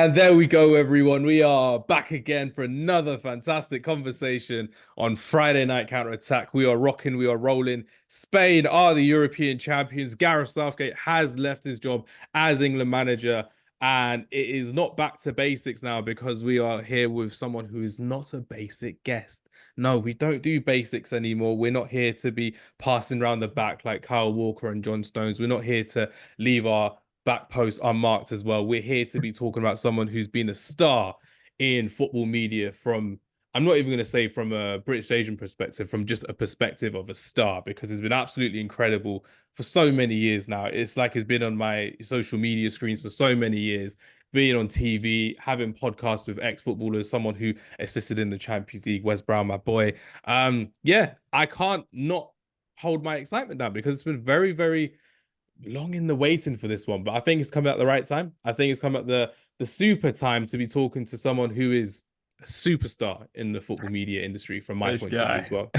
And there we go, everyone. We are back again for another fantastic conversation on Friday Night Counter Attack. We are rocking, we are rolling. Spain are the European champions. Gareth Southgate has left his job as England manager, and it is not back to basics now because we are here with someone who is not a basic guest. No, we don't do basics anymore. We're not here to be passing around the back like Kyle Walker and John Stones. We're not here to leave our back posts unmarked as well. We're here to be talking about someone who's been a star in football media from, I'm not even going to say from a British Asian perspective, from just a perspective of a star, because it's been absolutely incredible for so many years now. It's like it's been on my social media screens for so many years, being on TV, having podcasts with ex-footballers, someone who assisted in the Champions League, Wes Brown, my boy. Yeah, I can't not hold my excitement down because it's been very, very long in the waiting for this one, but I think it's come at the right time. I think it's come at the super time to be talking to someone who is a superstar in the football media industry from my This point of view guy. as well.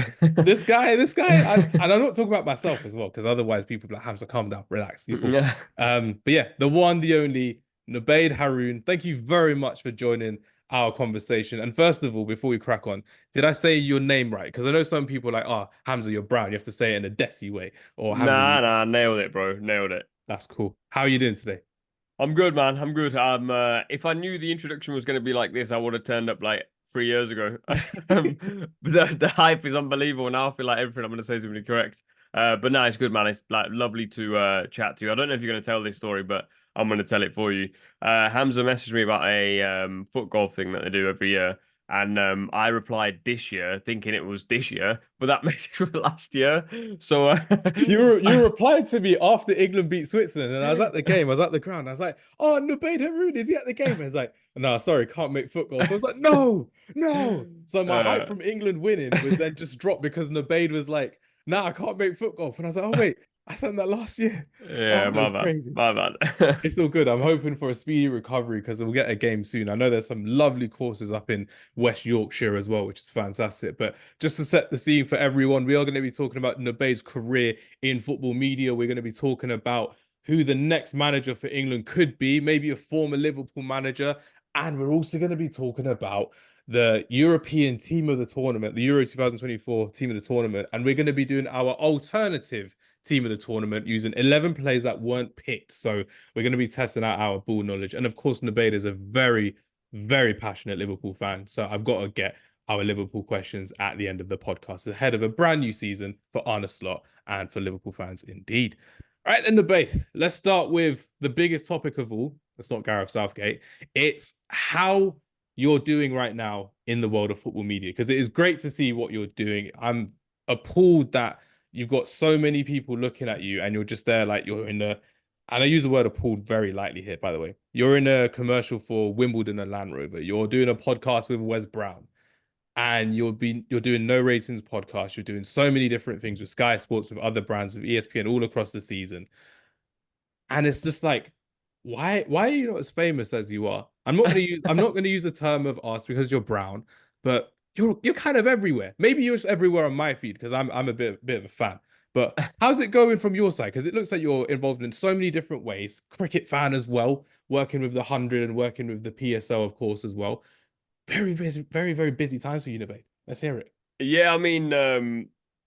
And I'm not talking about myself as well, because otherwise people are like, Hamza, calm down, relax, you're cool. Yeah. But yeah, the one, the only Nubaid Haroon. Thank you very much for joining our conversation. And first of all, before we crack on, did I say your name right? Because I know some people are like, oh, Hamza, you're brown. You have to say it in a Desi way. Or Hamza, you Nah, nailed it, bro. Nailed it. that's cool. How are you doing today? I'm good, man. I'm good. If I knew the introduction was going to be like this, I would have turned up like 3 years ago. But the hype is unbelievable. Now I feel like everything I'm going to say is going to be correct. But no, it's good, man. It's like lovely to chat to you. I don't know if you're going to tell this story, but I'm going to tell it for you. Hamza messaged me about a foot golf thing that they do every year. And I replied this year, thinking it was this year, but that message was last year. So You replied to me after England beat Switzerland, and I was at the game. I was at the ground. I was like, "Oh, Nubaid Haroon, is he at the game?" I was like, "No, sorry, can't make foot golf." I was like, "No, no." So my hype uh, from England winning was then just dropped because Nubaid was like, "Nah, I can't make foot golf," and I was like, "Oh wait, I sent that last year." Oh, Yeah, that my was bad. crazy. My bad. It's all good. I'm hoping for a speedy recovery because we'll get a game soon. I know there's some lovely courses up in West Yorkshire as well, which is fantastic. But just to set the scene for everyone, we are going to be talking about Nubaid's career in football media. We're going to be talking about who the next manager for England could be, maybe a former Liverpool manager. And we're also going to be talking about the European team of the tournament, the Euro 2024 team of the tournament. And we're going to be doing our alternative team of the tournament using 11 players that weren't picked. So we're going to be testing out our ball knowledge. And of course, Nubaid is a very, very passionate Liverpool fan. So I've got to get our Liverpool questions at the end of the podcast ahead of a brand new season for Arne Slott and for Liverpool fans indeed. All right, then, Nubaid. Let's start with the biggest topic of all. It's not Gareth Southgate. It's how you're doing right now in the world of football media, because it is great to see what you're doing. I'm appalled that you've got so many people looking at you and you're just there like you're in a, and I use the word appalled very lightly here, by the way. You're in a commercial for Wimbledon and Land Rover. You're doing a podcast with Wes Brown, and you're doing no ratings podcast. You're doing so many different things with Sky Sports, with other brands, with ESPN all across the season. And it's just like, why are you not as famous as you are? I'm not gonna use the term of us because you're brown, but you're kind of everywhere. Maybe you're just everywhere on my feed because I'm a bit of a fan. But how's it going from your side? Because it looks like you're involved in so many different ways. Cricket fan as well, working with the 100 and working with the PSL, of course, as well. Very busy, very, very busy times for you, Nubaid. Let's hear it. Yeah, I mean,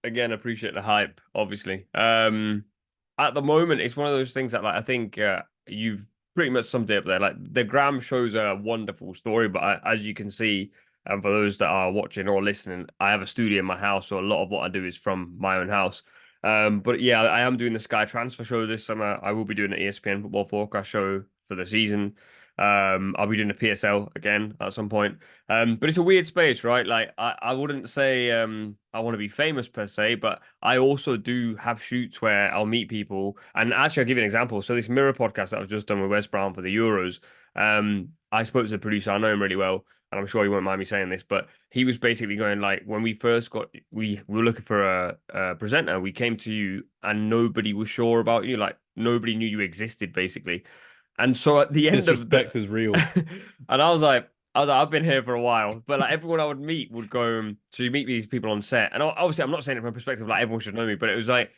again, appreciate the hype, obviously. At the moment, it's one of those things that, like, I think you've pretty much summed it up there. Like, the Gram shows a wonderful story, but as you can see, and for those that are watching or listening, I have a studio in my house, so a lot of what I do is from my own house. But yeah, I am doing the Sky Transfer show this summer. I will be doing the ESPN Football Forecast show for the season. I'll be doing the PSL again at some point. But it's a weird space, right? Like I wouldn't say I want to be famous per se, but I also do have shoots where I'll meet people. And actually, I'll give you an example. So this Mirror podcast that I've just done with Wes Brown for the Euros, I spoke to the producer. I know him really well, and I'm sure he won't mind me saying this, but he was basically going like, when we first got, we were looking for a presenter. We came to you, and nobody was sure about you. Like nobody knew you existed, basically. And so at the end of the, Disrespect is real. and I've been here for a while, but like everyone I would meet would go, so you meet these people on set, and obviously I'm not saying it from a perspective like everyone should know me, but it was like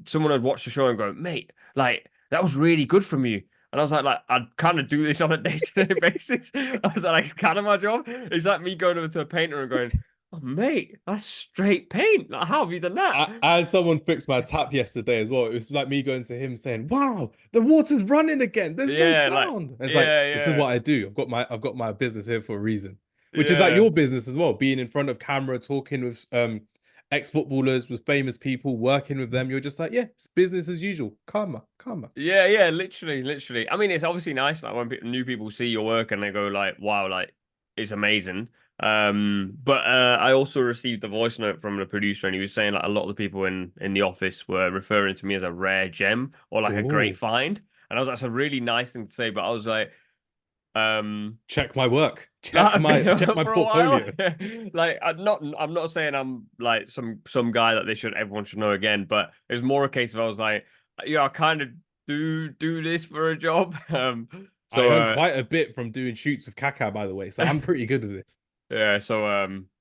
someone would watch the show and go, mate, like that was really good from you. And I was like I kind of do this on a day-to-day basis. I was like, it's kind of my job. It's like me going over to a painter and going, "Oh, mate, that's straight paint. Like, how have you done that?" I had someone fix my tap yesterday as well. It was like me going to him saying, "Wow, the water's running again. There's no Yeah, like, sound." And it's like, yeah, this is yeah, what I do. I've got my business here for a reason, which is like yeah. your business as well. Being in front of camera, talking with ex-footballers, with famous people, working with them. You're just like, yeah, it's business as usual. Karma, karma. Yeah, yeah, literally, literally. I mean, it's obviously nice, like when new people see your work and they go like, "Wow, like it's amazing." But I also received a voice note from the producer, and he was saying like a lot of the people in the office were referring to me as a rare gem or like a great Oh, find, and I was like, "That's a really nice thing to say," but I was like, um. check my work. Like I've been Check my for a while. portfolio. Like I'm not saying I'm like some guy that everyone should know again, but it's more a case of I was like, yeah, I kind of do this for a job. I So earn quite a bit from doing shoots with Kaka, by the way, so I'm pretty good with this. yeah, so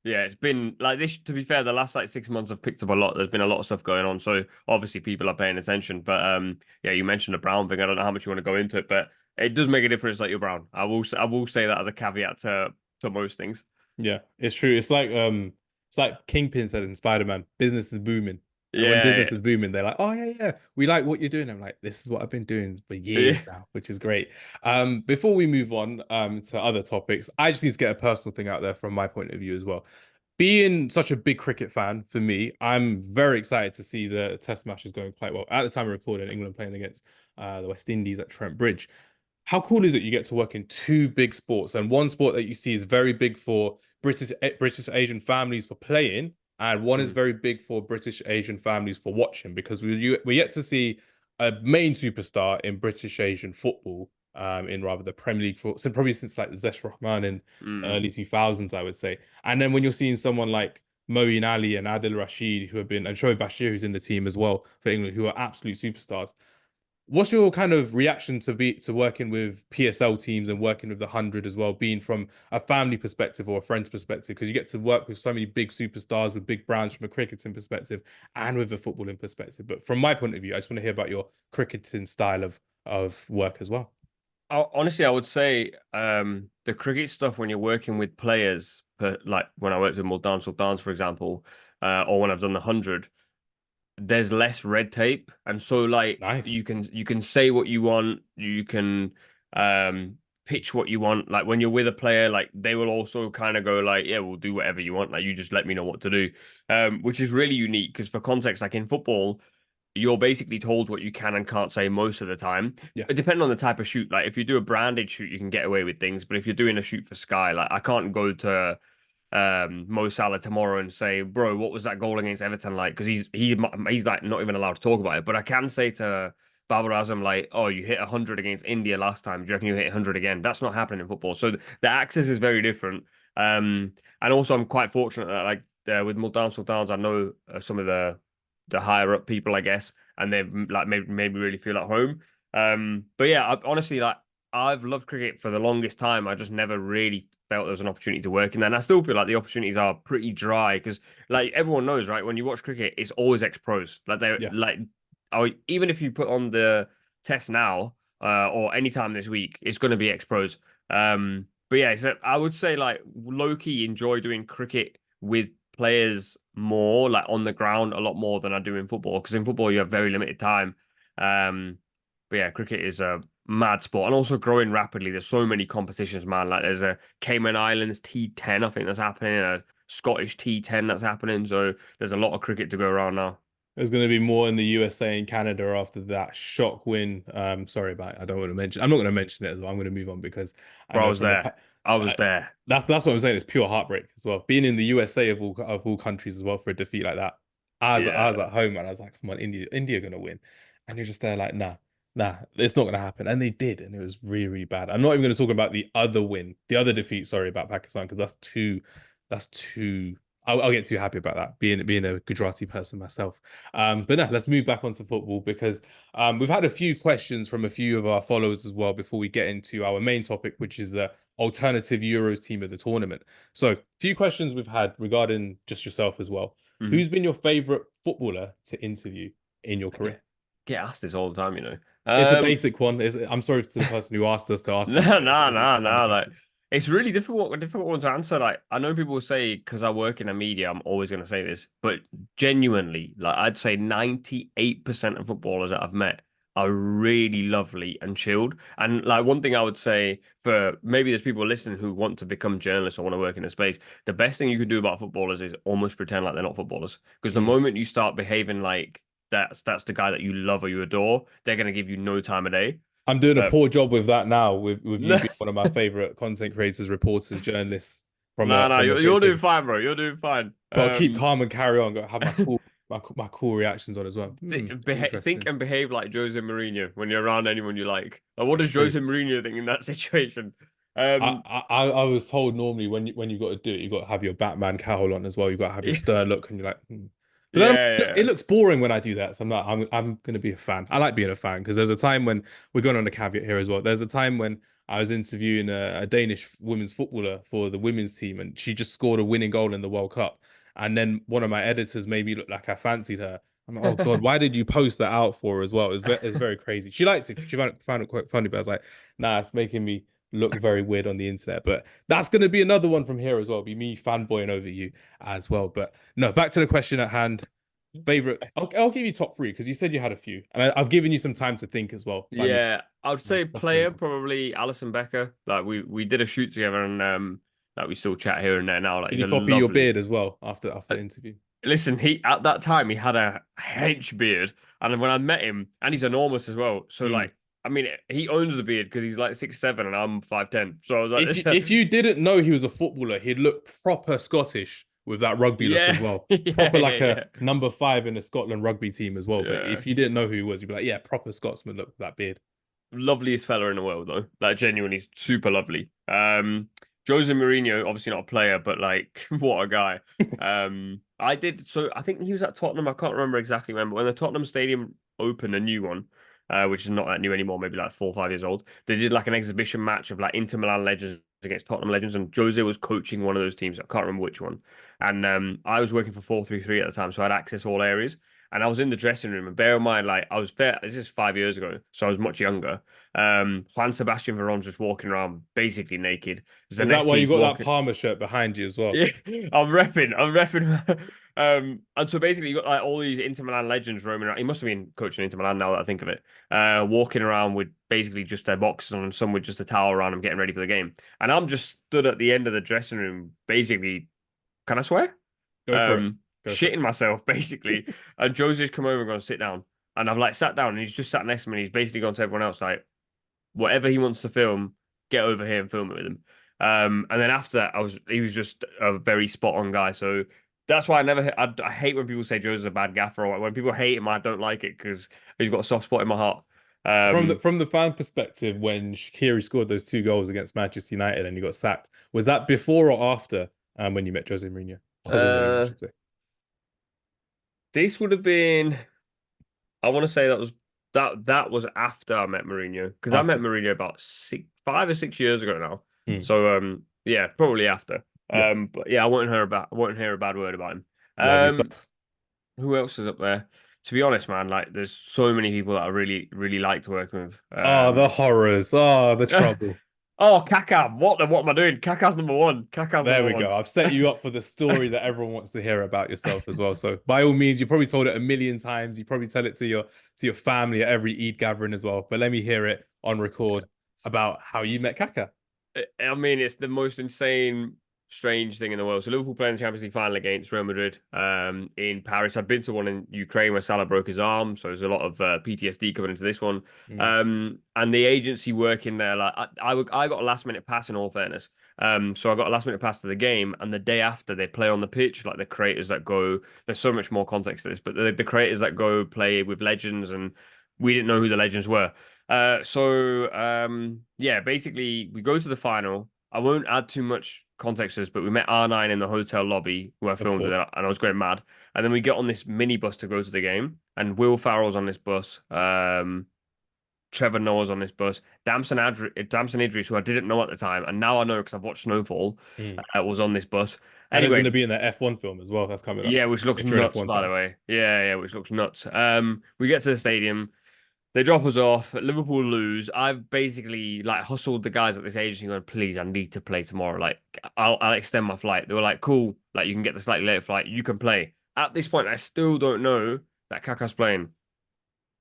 yeah, it's been like this, to be fair, the last like 6 months I've picked up a lot. There's been a lot of stuff going on. So obviously people are paying attention. But yeah, you mentioned the Brown thing. I don't know how much you want to go into it, but it does make a difference that you're Brown. I will say that as a caveat to most things. Yeah, it's true. It's like Kingpin said in Spider-Man, business is booming. And when Yeah, business is booming, they're like, "Oh yeah, yeah, we like what you're doing." I'm like, "This is what I've been doing for yeah. years now," which is great. Before we move on to other topics, I just need to get a personal thing out there from my point of view as well. Being such a big cricket fan, for me, I'm very excited to see the Test matches going quite well. At the time of recording, England playing against the West Indies at Trent Bridge. How cool is it you get to work in two big sports, and one sport that you see is very big for British Asian families for playing, and one is Mm, very big for British Asian families for watching, because we yet to see a main superstar in British Asian football, in rather the Premier League for so probably since like Zesh Rahman in the mm. early 2000s, I would say. And then when you're seeing someone like Moeen Ali and Adil Rashid, who have been, and Shoaib Bashir, who's in the team as well for England, who are absolute superstars. What's your kind of reaction to working with PSL teams and working with the 100 as well, being from a family perspective or a friend's perspective? Because you get to work with so many big superstars with big brands from a cricketing perspective and with a footballing perspective. But from my point of view, I just want to hear about your cricketing style of work as well. Honestly, I would say the cricket stuff when you're working with players, like when I worked with Multan Sultans, for example, or when I've done the 100, there's less red tape, and so like Nice. you can say what you want, you can um pitch what you want. Like when you're with a player, like they will also kind of go like, yeah, we'll do whatever you want. Like you just let me know what to do, which is really unique because for context, like in football, you're basically told what you can and can't say most of the time. Yes. Depending on the type of shoot, like if you do a branded shoot, you can get away with things. But if you're doing a shoot for Sky, like I can't go to Mo Salah tomorrow and say, bro, what was that goal against Everton like? Because he's like not even allowed to talk about it. But I can say to Babar Azam, like, oh, you hit 100 against India last time. Do you reckon you hit 100 again? That's not happening in football. So the access is very different. And also I'm quite fortunate that like with Multan Sultans, I know some of the higher up people, I guess, and they've like made me really feel at home. But yeah, honestly, like I've loved cricket for the longest time. I just never really felt there was an opportunity to work in that. And I still feel like the opportunities are pretty dry because, like everyone knows, right? When you watch cricket, it's always ex pros. Like they're Yes. like, even if you put on the test now or anytime this week, it's going to be ex pros. But yeah, so I would say like low key enjoy doing cricket with players more, like on the ground, a lot more than I do in football. Because in football, you have very limited time. But yeah, cricket is a mad sport and also growing rapidly. There's so many competitions, man. Like there's a Cayman Islands T10, I think that's happening, a Scottish T10 that's happening. So there's a lot of cricket to go around now. There's going to be more in the USA and Canada after that shock win. Sorry about it. I don't want to mention. I'm not going to mention it as well. I'm going to move on because I Bro, I know was from a there. I was there. that's what I'm saying. It's pure heartbreak as well. Being in the USA of all countries as well for a defeat like that. I was Yeah. at home and I was like, come on, India gonna win, and you're just there like, nah, it's not gonna happen, and they did, and it was really really bad. I'm not even going to talk about the other win, the other defeat. Sorry about Pakistan because that's too. I'll get too happy about that being a Gujarati person myself. But no, let's move back onto football because we've had a few questions from a few of our followers as well before we get into our main topic, which is the alternative Euros team of the tournament. So, a few questions we've had regarding just yourself as well. Mhm. Who's been your favorite footballer to interview in your I career? get asked this all the time, you know. It's the Um, basic one. I'm sorry to the person who asked us to ask no, this, but no, it's a no, random no. Like, question. it's really difficult one to answer. Like, I know people say because I work in a media, I'm always going to say this, but genuinely, like, I'd say 98% of footballers that I've met are really lovely and chilled. And like, one thing I would say for maybe there's people listening who want to become journalists or want to work in a space, the best thing you can do about footballers is almost pretend like they're not footballers. Because the Mm. moment you start behaving like that's the guy that you love or you adore, they're going to give you no time of day. I'm doing a Uh, poor job with that now, with you no, being one of my favorite content creators, reporters, journalists from no, a no, from a you're British doing station. fine, bro. You're doing fine. Got to keep calm and carry on. Got to have my cool reactions on as well. Think Interesting. and behave like Jose Mourinho when you're around anyone you like. Like, what It's does true. Jose Mourinho think in that situation? I, Um, I was told normally when you got to do it, you got to have your Batman cowl on as well. You got to have your yeah, stern look, and you're like, hmm. But then it yeah, looks boring when I do that. So I'm gonna be a fan. I like being a fan because there's a time when we're going on a caveat here as well. There's a time when I was interviewing a Danish women's footballer for the women's team, and she just scored a winning goal in the World Cup. And then one of my editors made me look like I fancied her. I'm like, oh God, yeah. why did you post that out for as well? It's very crazy. She liked it. She found it quite funny, but I was like, nah, it's making me look very weird on the internet. But that's going to be another one from here as well. Be me fanboying over you as well. But no, back to the question at hand. Favorite? I'll give you top three because you said you had a few, and I've given you some time to think as well. By me, Yeah, I would say that's really player important. probably Alison Becker. Like we did a shoot together and like we still chat here and there now. Like Did he's he a copy your lovely. beard as well after the interview? Listen, he at that time he had a hench beard, and when I met him, and he's enormous as well. So Mm. like, I mean, he owns the beard because he's like 6'7" and I'm 5'10". So I was like, If this, if you didn't know he was a footballer, he'd look proper Scottish with that rugby look as yeah, well. yeah, Proper like a yeah, number five in a Scotland rugby team as well. But yeah. if you didn't know who he was, you'd be like, yeah, proper Scotsman look with that beard. Loveliest fella in the world though. Like genuinely super lovely. Jose Mourinho, obviously not a player, but like what a guy. I did so I think he was at Tottenham. I can't remember exactly when, but when the Tottenham Stadium opened a new one, which is not that new anymore, maybe like 4 or 5 years old. They did like an exhibition match of like Inter Milan legends against Tottenham legends, and Jose was coaching one of those teams. I can't remember which one. And I was working for 433 at the time, so I had access to all areas. And I was in the dressing room, and bear in mind, like I was fair. This is 5 years ago, so I was much younger. Juan Sebastian Veron's just walking around basically naked. Is that why you Zanetti's got that walking. Parma shirt behind you as well? Yeah, I'm repping. And so basically, you got like all these Inter Milan legends roaming around. He must have been coaching Inter Milan now that I think of it. Walking around with basically just their boxes on and some with just a towel around them, getting ready for the game. And I'm just stood at the end of the dressing room, basically. Can I swear? Go for it. Go for it. Shitting myself basically. And Jose's come over and gone sit down. And I've like sat down and he's just sat next to me and he's basically gone to everyone else like, whatever he wants to film, get over here and film it with him. And then after that, he was just a very spot on guy. So that's why I hate when people say Joe's a bad gaffer or when people hate him, I don't like it because he's got a soft spot in my heart. So Um, from the fan perspective, when Shaqiri scored those two goals against Manchester United and you got sacked, was that before or after when you met Jose Mourinho? Jose Mourinho, I uh, should say. this would have been. I want to say that was after I met Mourinho because I met After. Mourinho about 5 or 6 years ago now. Hmm. So yeah, probably after. Yeah, But yeah, I won't hear a bad word about him. lovely Um, stuff. who else is up there? To be honest, man, like there's so many people that I really like to work with. Oh, the horrors. Oh, the trouble. Oh, Kaka, what am I doing? Kaka's number one. Kaka's There number we one. go. I've set you up for the story that everyone wants to hear about yourself as well. So by all means, you probably told it a million times. You probably tell it to your family at every Eid gathering as well. But let me hear it on record about how you met Kaka. I mean, it's the most insane, strange thing in the world. So Liverpool playing the Champions League final against Real Madrid in Paris. I've been to one in Ukraine where Salah broke his arm, so there's a lot of PTSD coming into this one. Mm, And the agency working there, like I got a last minute pass in all fairness. So I got a last minute pass to the game, and the day after they play on the pitch, like the creators that go. There's so much more context to this, but the creators that go play with legends, and we didn't know who the legends were. Yeah, basically we go to the final. I won't add too much context to this, but we met R9 in the hotel lobby where I of filmed with course. it, and I was going mad. And then we get on this mini bus to go to the game, and Will Farrell's on this bus. Trevor Noah's on this bus. Damson Idris, who I didn't know at the time, and now I know because I've watched Snowfall, Mm. was on this bus. And there's going Anyway, to be in the F1 film as well. That's coming up. yeah, which looks If you're an nuts, F1 by the fan. way. Yeah, which looks nuts. We get to the stadium. They drop us off. Liverpool lose. I've basically like hustled the guys at this agency going, please, I need to play tomorrow. Like, I'll extend my flight. They were like, cool. Like, you can get the slightly later flight. You can play. At this point, I still don't know that Kaka's playing.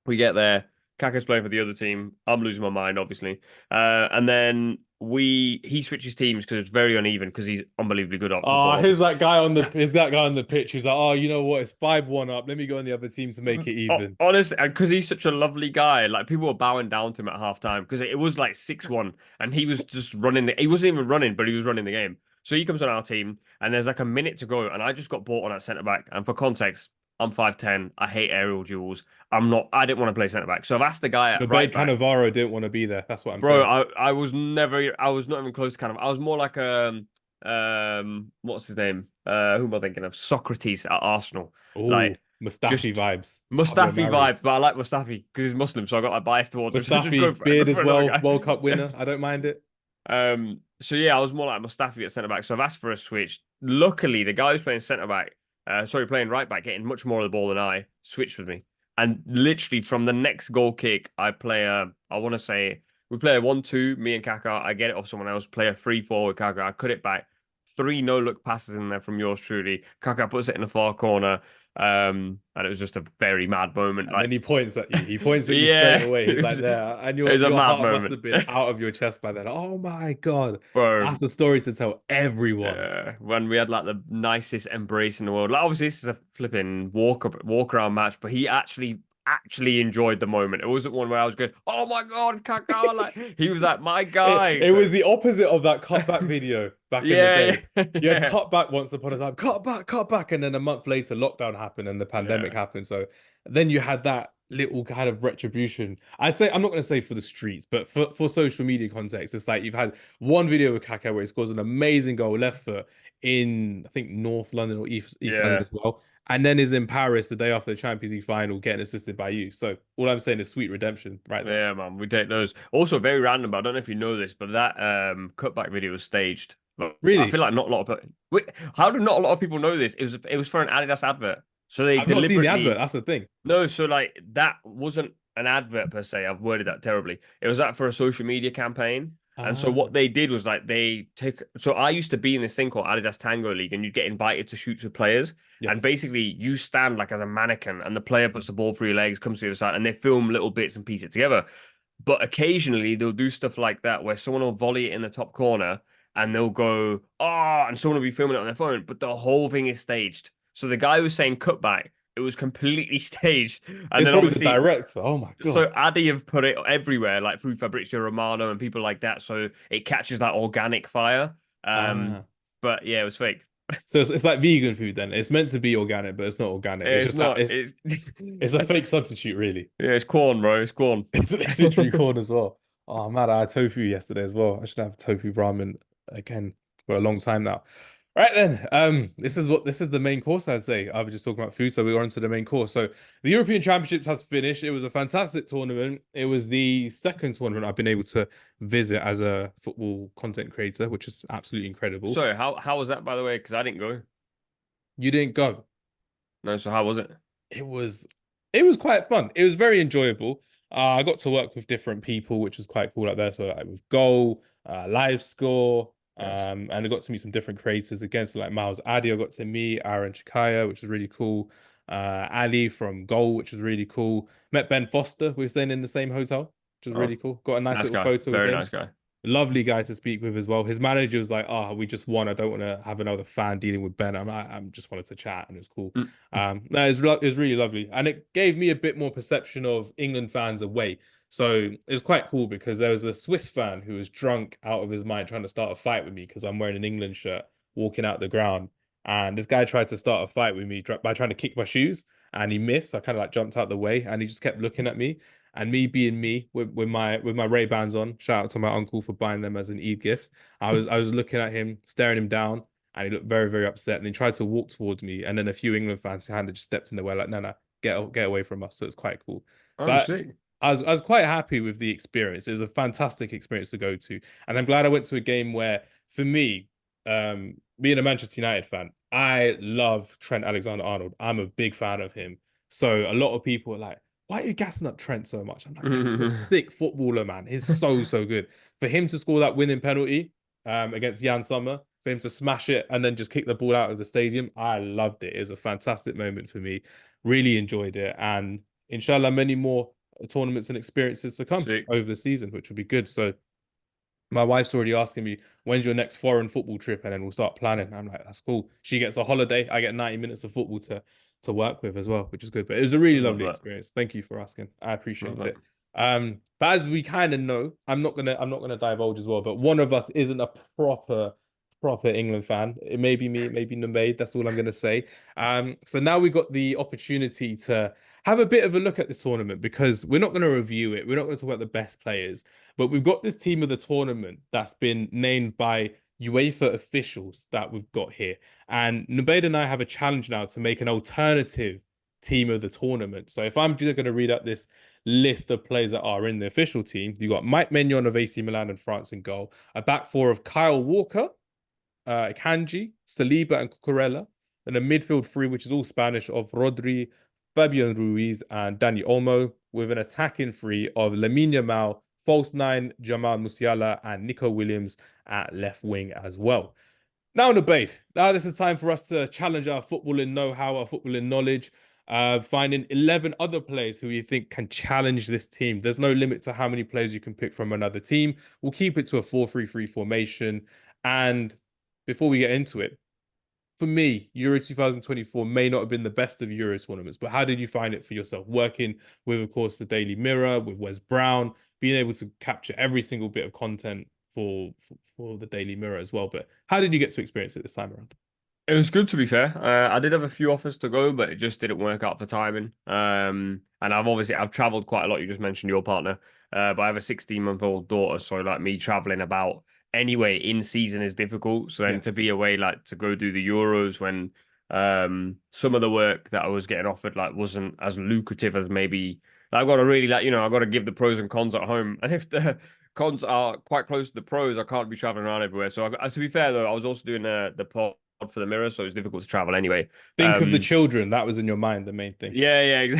We get there. Kaka's playing for the other team. I'm losing my mind, obviously. And then he switches teams because it's very uneven because he's unbelievably good at Oh, football. here's that guy on the pitch who's like, oh, you know what? It's 5-1 up. Let me go on the other team to make it even. Honestly, because he's such a lovely guy, like people were bowing down to him at halftime because it was like 6-1 and he was just running. He wasn't even running, but he was running the game. So he comes on our team and there's like a minute to go, and I just got bought on at centre back. And for context, I'm 5'10". I hate aerial duels. I didn't want to play centre back. So I've asked the guy at Nubaid right back. Cannavaro didn't want to be there. That's what I'm Bro, saying. I was not even close to kind of. I was more like what's his name? Who am I thinking of? Socrates at Arsenal. Oh, Like Mustafi just vibes. Pablo Mustafi Mari. vibes, but I like Mustafi because he's Muslim, so I got like bias towards him. So just go Mustafi, for go beard as for another well. guy. World Cup winner. I don't mind it. So yeah, I was more like Mustafi at centre back. So I've asked for a switch. Luckily, the guy who's playing centre back, playing right back, getting much more of the ball than I, switched with me. And literally from the next goal kick, I play I want to say we play a 1-2, me and Kaka. I get it off someone else, play a 3-4 with Kaka. I cut it back. 3 no-look passes in there from yours truly. Kaka puts it in the far corner. And it was just a very mad moment. And then Like, he points at you. He points at you straight yeah, away. He's like there, and it was a your mad heart must moment, have been out of your chest by then. Oh my God, bro. that's a story to tell everyone. When we had like the nicest embrace in the world. Like obviously this is a flipping walk around match, but he actually enjoyed the moment. It wasn't one where I was going, "Oh my God, Kaká!" Like he was like my guy. It So was the opposite of that cutback video back in the yeah, day. yeah, You had yeah, cutback once upon a time, cut back, and then a month later, lockdown happened and the pandemic yeah, happened. So then you had that little kind of retribution. I'd say I'm not going to say for the streets, but for social media context, it's like you've had one video with Kaká where he scores an amazing goal left foot in I think North London or East London yeah. as well, and then is in Paris the day after the Champions League final getting assisted by you. So all I'm saying is sweet redemption right there. Yeah, man, we take those. Also, very random, but I don't know if you know this, but that cutback video was staged. But I Really, feel like not a lot of wait, how do not a lot of people know this? It was for an Adidas advert. So they I've not seen the advert. deliberately That's the thing. no, so like that wasn't an advert per se. I've worded that terribly. It was that for a social media campaign. And so Ah, what they did was like they take. So I used to be in this thing called Adidas Tango League, and you'd get invited to shoot with players. And yes. basically, you stand like as a mannequin, and the player puts the ball through your legs, comes to the other side, and they film little bits and piece it together. But occasionally, they'll do stuff like that where someone will volley it in the top corner, and they'll go, "Oh," and someone will be filming it on their phone, but the whole thing is staged. So the guy was saying cutback, it was completely staged. And It's then probably the obviously, director. Oh my so God. Addy have put it everywhere, like through Fabrizio Romano and people like that. So it catches that organic fire. Um, Ah. but yeah, it was fake. So it's like vegan food then. It's meant to be organic, but it's not organic. It's It's just that not. It's it's a fake substitute, really. yeah, it's corn, bro. It's corn. It's literally corn as well. Oh man, I had tofu yesterday as well. I should have tofu ramen again for a long time now. Right then, this is the main course, I'd say. I was just talking about food, so we're on to the main course. So the European Championships has finished. It was a fantastic tournament. It was the second tournament I've been able to visit as a football content creator, which is absolutely incredible. Sorry, how was that by the way? Because I didn't go. You didn't go. No, so how was it? It was it was quite fun. It was very enjoyable. I got to work with different people, which was quite cool out there. So like with Goal, Live Score, Yes. and I got to meet some different creators again. So like Miles Addy, I got to meet Aaron Chikaya, which was really cool. Ali from Goal, which was really cool. Met Ben Foster. We were staying in the same hotel, which was Oh, really cool. Got a nice nice little guy. photo with Very him. nice guy. Lovely guy to speak with as well. His manager was like, "Oh, we just won. I don't want to have another fan dealing with Ben." I'm just wanted to chat, and it was cool. Mm. No, it was really lovely, and it gave me a bit more perception of England fans away. So it was quite cool because there was a Swiss fan who was drunk out of his mind trying to start a fight with me because I'm wearing an England shirt, walking out the ground, and this guy tried to start a fight with me by trying to kick my shoes, and he missed. I kind of like jumped out the way, and he just kept looking at me. And me being me with my Ray-Bans on, shout out to my uncle for buying them as an Eid gift. I was looking at him, staring him down, and he looked very, very upset. And he tried to walk towards me. And then a few England fans kind of just stepped in the way, like, no, no, get away from us. So it's quite cool. So Oh, see. I was quite happy with the experience. It was a fantastic experience to go to. And I'm glad I went to a game where, for me, being a Manchester United fan, I love Trent Alexander-Arnold. I'm a big fan of him. So a lot of people are like, why are you gassing up Trent so much? I'm like, because he's a sick footballer, man. He's so good. For him to score that winning penalty against Jan Sommer, for him to smash it and then just kick the ball out of the stadium, I loved it. It was a fantastic moment for me. Really enjoyed it. And inshallah, many more tournaments and experiences to come Sick. over the season, which would be good. So my wife's already asking me, when's your next foreign football trip? And then we'll start planning. I'm like, that's cool. She gets a holiday. I get 90 minutes of football to work with as well, which is good. But it was a really Love lovely that. experience. Thank you for asking. I Love appreciate that. it. But as we kind of know, I'm not gonna divulge as well, but one of us isn't a proper England fan. It may be me, it may be Nubaid. That's all I'm gonna say. So now we got the opportunity to have a bit of a look at this tournament because we're not gonna review it. We're not gonna talk about the best players, but we've got this team of the tournament that's been named by UEFA officials that we've got here. And Nubaid and I have a challenge now to make an alternative team of the tournament. So if I'm just going to read out this list of players that are in the official team, you got Mike Maignan of AC Milan and France in goal, a back four of Kyle Walker, Kanji, Saliba, and Cucurella, and a midfield three, which is all Spanish, of Rodri, Fabian Ruiz, and Dani Olmo, with an attacking three of Lamine Yamal, false nine, Jamal Musiala, and Nico Williams at left wing as well. Now, Nubaid, now this is time for us to challenge our footballing know-how, our footballing knowledge, finding 11 other players who you think can challenge this team. There's no limit to how many players you can pick from another team. We'll keep it to a 4-3-3 formation. And before we get into it, for me, Euro 2024 may not have been the best of Euro tournaments, but how did you find it for yourself? Working with, of course, the Daily Mirror, with Wes Brown, being able to capture every single bit of content for the Daily Mirror as well. But how did you get to experience it this time around? It was good to be fair. I did have a few offers to go, but it just didn't work out for timing. And I've traveled quite a lot. You just mentioned your partner, but I have a 16-month-old daughter, so like me traveling about anyway in season is difficult. So then to Yes. be away, like to go do the Euros when some of the work that I was getting offered like wasn't as lucrative as maybe. I've got to really I've got to give the pros and cons at home, and if the cons are quite close to the pros, I can't be traveling around everywhere. So to be fair though, I was also doing the pod for the Mirror, so it was difficult to travel anyway. Think of the children. That was in your mind, the main thing. Yeah,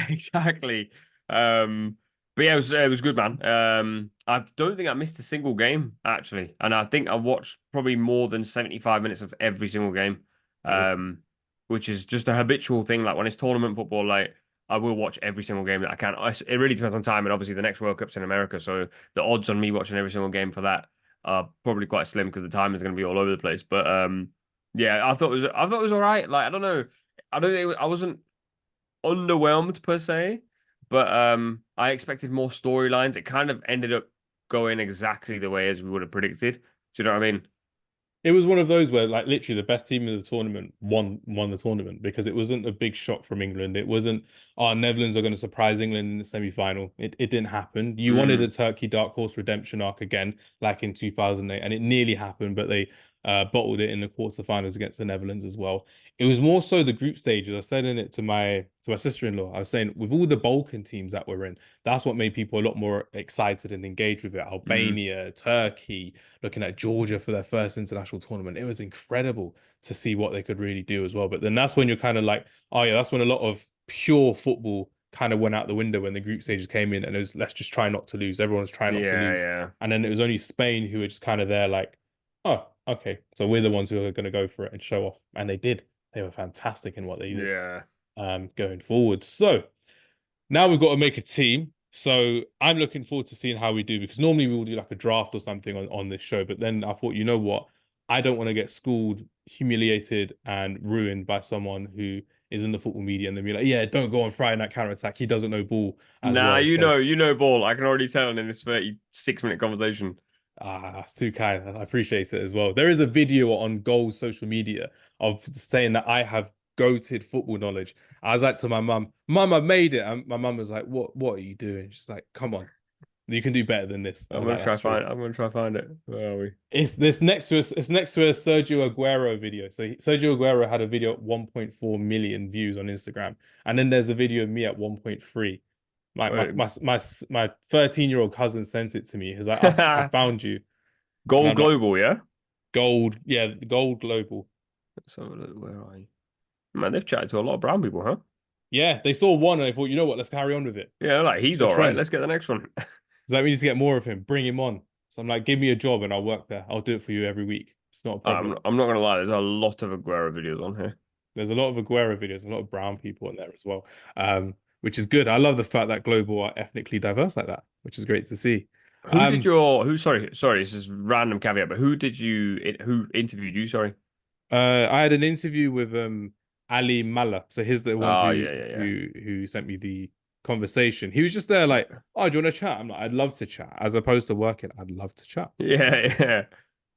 exactly. But yeah, it was good, man. I don't think I missed a single game actually, and I think I watched probably more than 75 minutes of every single game. Good. Which is just a habitual thing. Like when it's tournament football, like I will watch every single game that I can. It really depends on time, and obviously the next World Cup's in America, so the odds on me watching every single game for that are probably quite slim because the time is going to be all over the place. But yeah, I thought it was all right. Like I don't know, I don't think I wasn't underwhelmed per se, but I expected more storylines. It kind of ended up going exactly the way as we would have predicted. Do you know what I mean? It was one of those where, like, literally the best team in the tournament won the tournament because it wasn't a big shock from England. It wasn't, oh, Netherlands are going to surprise England in the semi-final. It didn't happen. You wanted a Turkey dark horse redemption arc again, like in 2008, and it nearly happened, but they bottled it in the quarterfinals against the Netherlands as well. It was more so the group stages. I was saying it to my sister-in-law. I was saying with all the Balkan teams that were in, that's what made people a lot more excited and engaged with it. Albania, Turkey, looking at Georgia for their first international tournament. It was incredible to see what they could really do as well. But then that's when you're kind of like, oh yeah, that's when a lot of pure football kind of went out the window when the group stages came in and it was let's just try not to lose. Everyone's trying not to Yeah, lose. yeah. And then it was only Spain who were just kind of there like, oh, okay. So we're the ones who are going to go for it and show off. And they did. They were fantastic in what they did Yeah. going forward. So now we've got to make a team. So I'm looking forward to seeing how we do because normally we will do like a draft or something on this show. But then I thought, you know what? I don't want to get schooled, humiliated, and ruined by someone who is in the football media and then be like, yeah, don't go on Friday night counter attack. He doesn't know ball as Nah, well. So you know ball. I can already tell in this 36-minute conversation. that's too kind. I appreciate it as well. There is a video on Goal's social media of saying that I have goated football knowledge. I was like to my mum, Mum, I made it. And my mum was like, what are you doing? She's like, come on, you can do better than this. I was like, that's true. I'm gonna try find it. Where are we? It's this next to us. It's next to a Sergio Aguero video. So Sergio Aguero had a video at 1.4 million views on Instagram, and then there's a video of me at 1.3. Like Wait. my 13-year-old cousin sent it to me. He's like, I found you, and Goal I'm like, Global, yeah? gold, yeah, gold global. So where are you? Man, they've chatted to a lot of brown people, huh? Yeah, they saw one and they thought, you know what, let's carry on with it. Yeah, like he's It's a all right. trend. Let's get the next one. Does that mean we need to get more of him? Bring him on. So I'm like, give me a job and I'll work there. I'll do it for you every week. It's not a problem. I'm not gonna lie. There's a lot of Aguero videos on here. There's a lot of Aguero videos, a lot of brown people in there as well, which is good. I love the fact that Global are ethnically diverse like that, which is great to see. Sorry, this is random caveat, but who interviewed you? Sorry. I had an interview with Ali Mala. So he's the one Oh who yeah, yeah, yeah. who sent me the conversation. He was just there like, oh, do you want to chat? I'm like, I'd love to chat. As opposed to working, I'd love to chat. Yeah, yeah.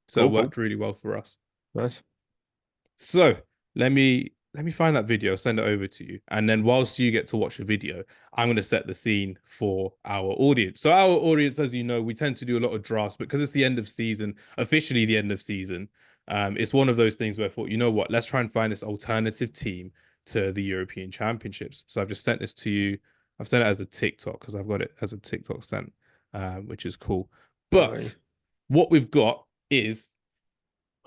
So it Cool, cool. worked really well for us. Nice. So let me find that video, send it over to you, and then whilst you get to watch the video, I'm going to set the scene for our audience. So our audience, as you know, we tend to do a lot of drafts because it's the end of season, officially the end of season. It's one of those things where I thought, you know what, let's try and find this alternative team to the European Championships. So I've just sent this to you. I've sent it as a TikTok because I've got it as a TikTok sent, which is cool. But Nice. what we've got is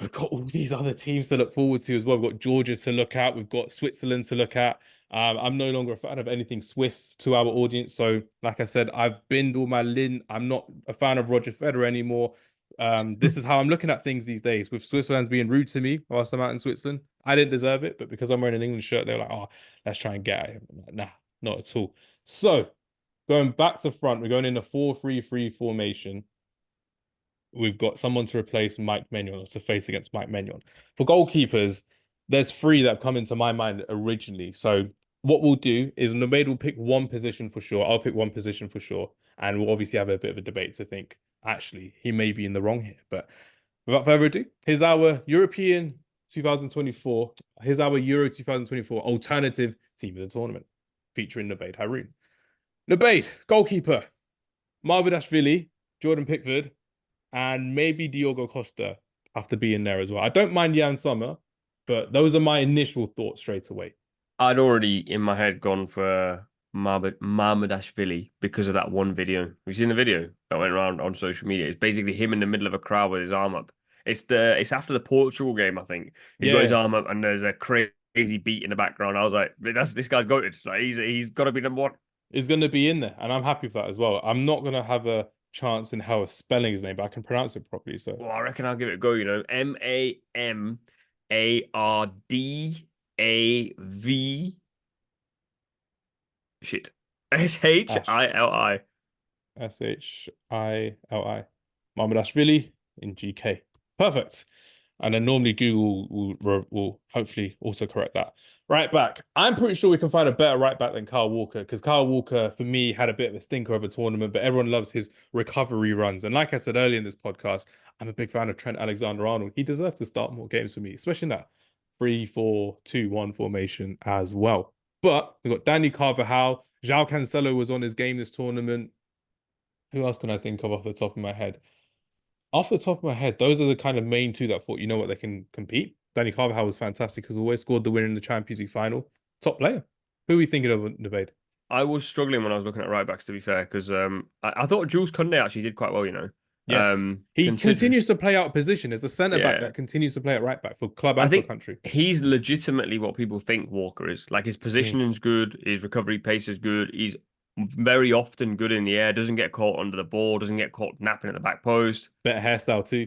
we've got all these other teams to look forward to as well. We've got Georgia to look at. We've got Switzerland to look at. I'm no longer a fan of anything Swiss to our audience. So, like I said, I've binned all my Lin. I'm not a fan of Roger Federer anymore. This is how I'm looking at things these days. With Swiss fans being rude to me whilst I'm out in Switzerland, I didn't deserve it, but because I'm wearing an England shirt, they're like, "Oh, let's try and get at him." I'm like, nah, not at all. So, going back to front, we're going in a 4-3-3 formation. We've got someone to replace Mike Maignan or to face against Mike Maignan. For goalkeepers, there's three that have come into my mind originally. So what we'll do is Nubaid will pick one position for sure. I'll pick one position for sure. And we'll obviously have a bit of a debate to think, actually, he may be in the wrong here. But without further ado, here's our European 2024. Here's our Euro 2024 alternative team of the tournament, featuring Nubaid Haroon. Nubaid, goalkeeper, Marvidashvili, Jordan Pickford, and maybe Diogo Costa have to be in there as well. I don't mind Jan Sommer, but those are my initial thoughts straight away. I'd already in my head gone for Marmadashvili because of that one video. Have you seen the video that went around on social media? It's basically him in the middle of a crowd with his arm up. It's after the Portugal game, I think. He's got his Yeah, arm up and there's a crazy beat in the background. I was like, this guy's goated. Like he's got to be number one. is going to be in there, and I'm happy with that as well. I'm not going to have a chance in how spelling his name, but I can pronounce it properly. So Well, I reckon I'll give it a go. Mardavav. Shit. Ash, Shili. Shili, Mamardashvili in GK. Perfect. And then normally Google will hopefully also correct that. Right back. I'm pretty sure we can find a better right back than Kyle Walker because Kyle Walker, for me, had a bit of a stinker of a tournament, but everyone loves his recovery runs. And like I said earlier in this podcast, I'm a big fan of Trent Alexander-Arnold. He deserves to start more games for me, especially in that 3-4-2-1 formation as well. But we've got Danny Carvajal. João Cancelo was on his game this tournament. Who else can I think of off the top of my head? Off the top of my head, those are the kind of main two that I thought, you know what, they can compete. Danny Carvajal was fantastic as always, scored the winner in the Champions League final. Top player. Who are we thinking of in debate? I was struggling when I was looking at right backs, to be fair, because I thought Jules Koundé actually did quite well, Yes. He Consider continues to play out of position as a centre back yeah, that continues to play at right back for club I and for think country. he's legitimately what people think Walker is. Like his Mm. positioning's good, his recovery pace is good. He's very often good in the air, doesn't get caught under the ball, doesn't get caught napping at the back post. Better hairstyle too.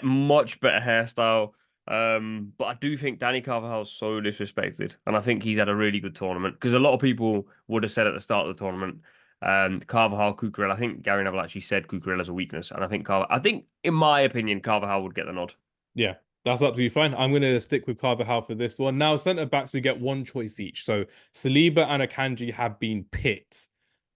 Much better hairstyle. But I do think Danny Carvajal's so disrespected, and I think he's had a really good tournament because a lot of people would have said at the start of the tournament, Carvajal, Cucurella. I think Gary Neville actually said Cucurella's a weakness, and I think, in my opinion, Carvajal would get the nod. Yeah, that's absolutely fine. I'm going to stick with Carvajal for this one. Now, centre backs, we get one choice each. So Saliba and Akanji have been picked.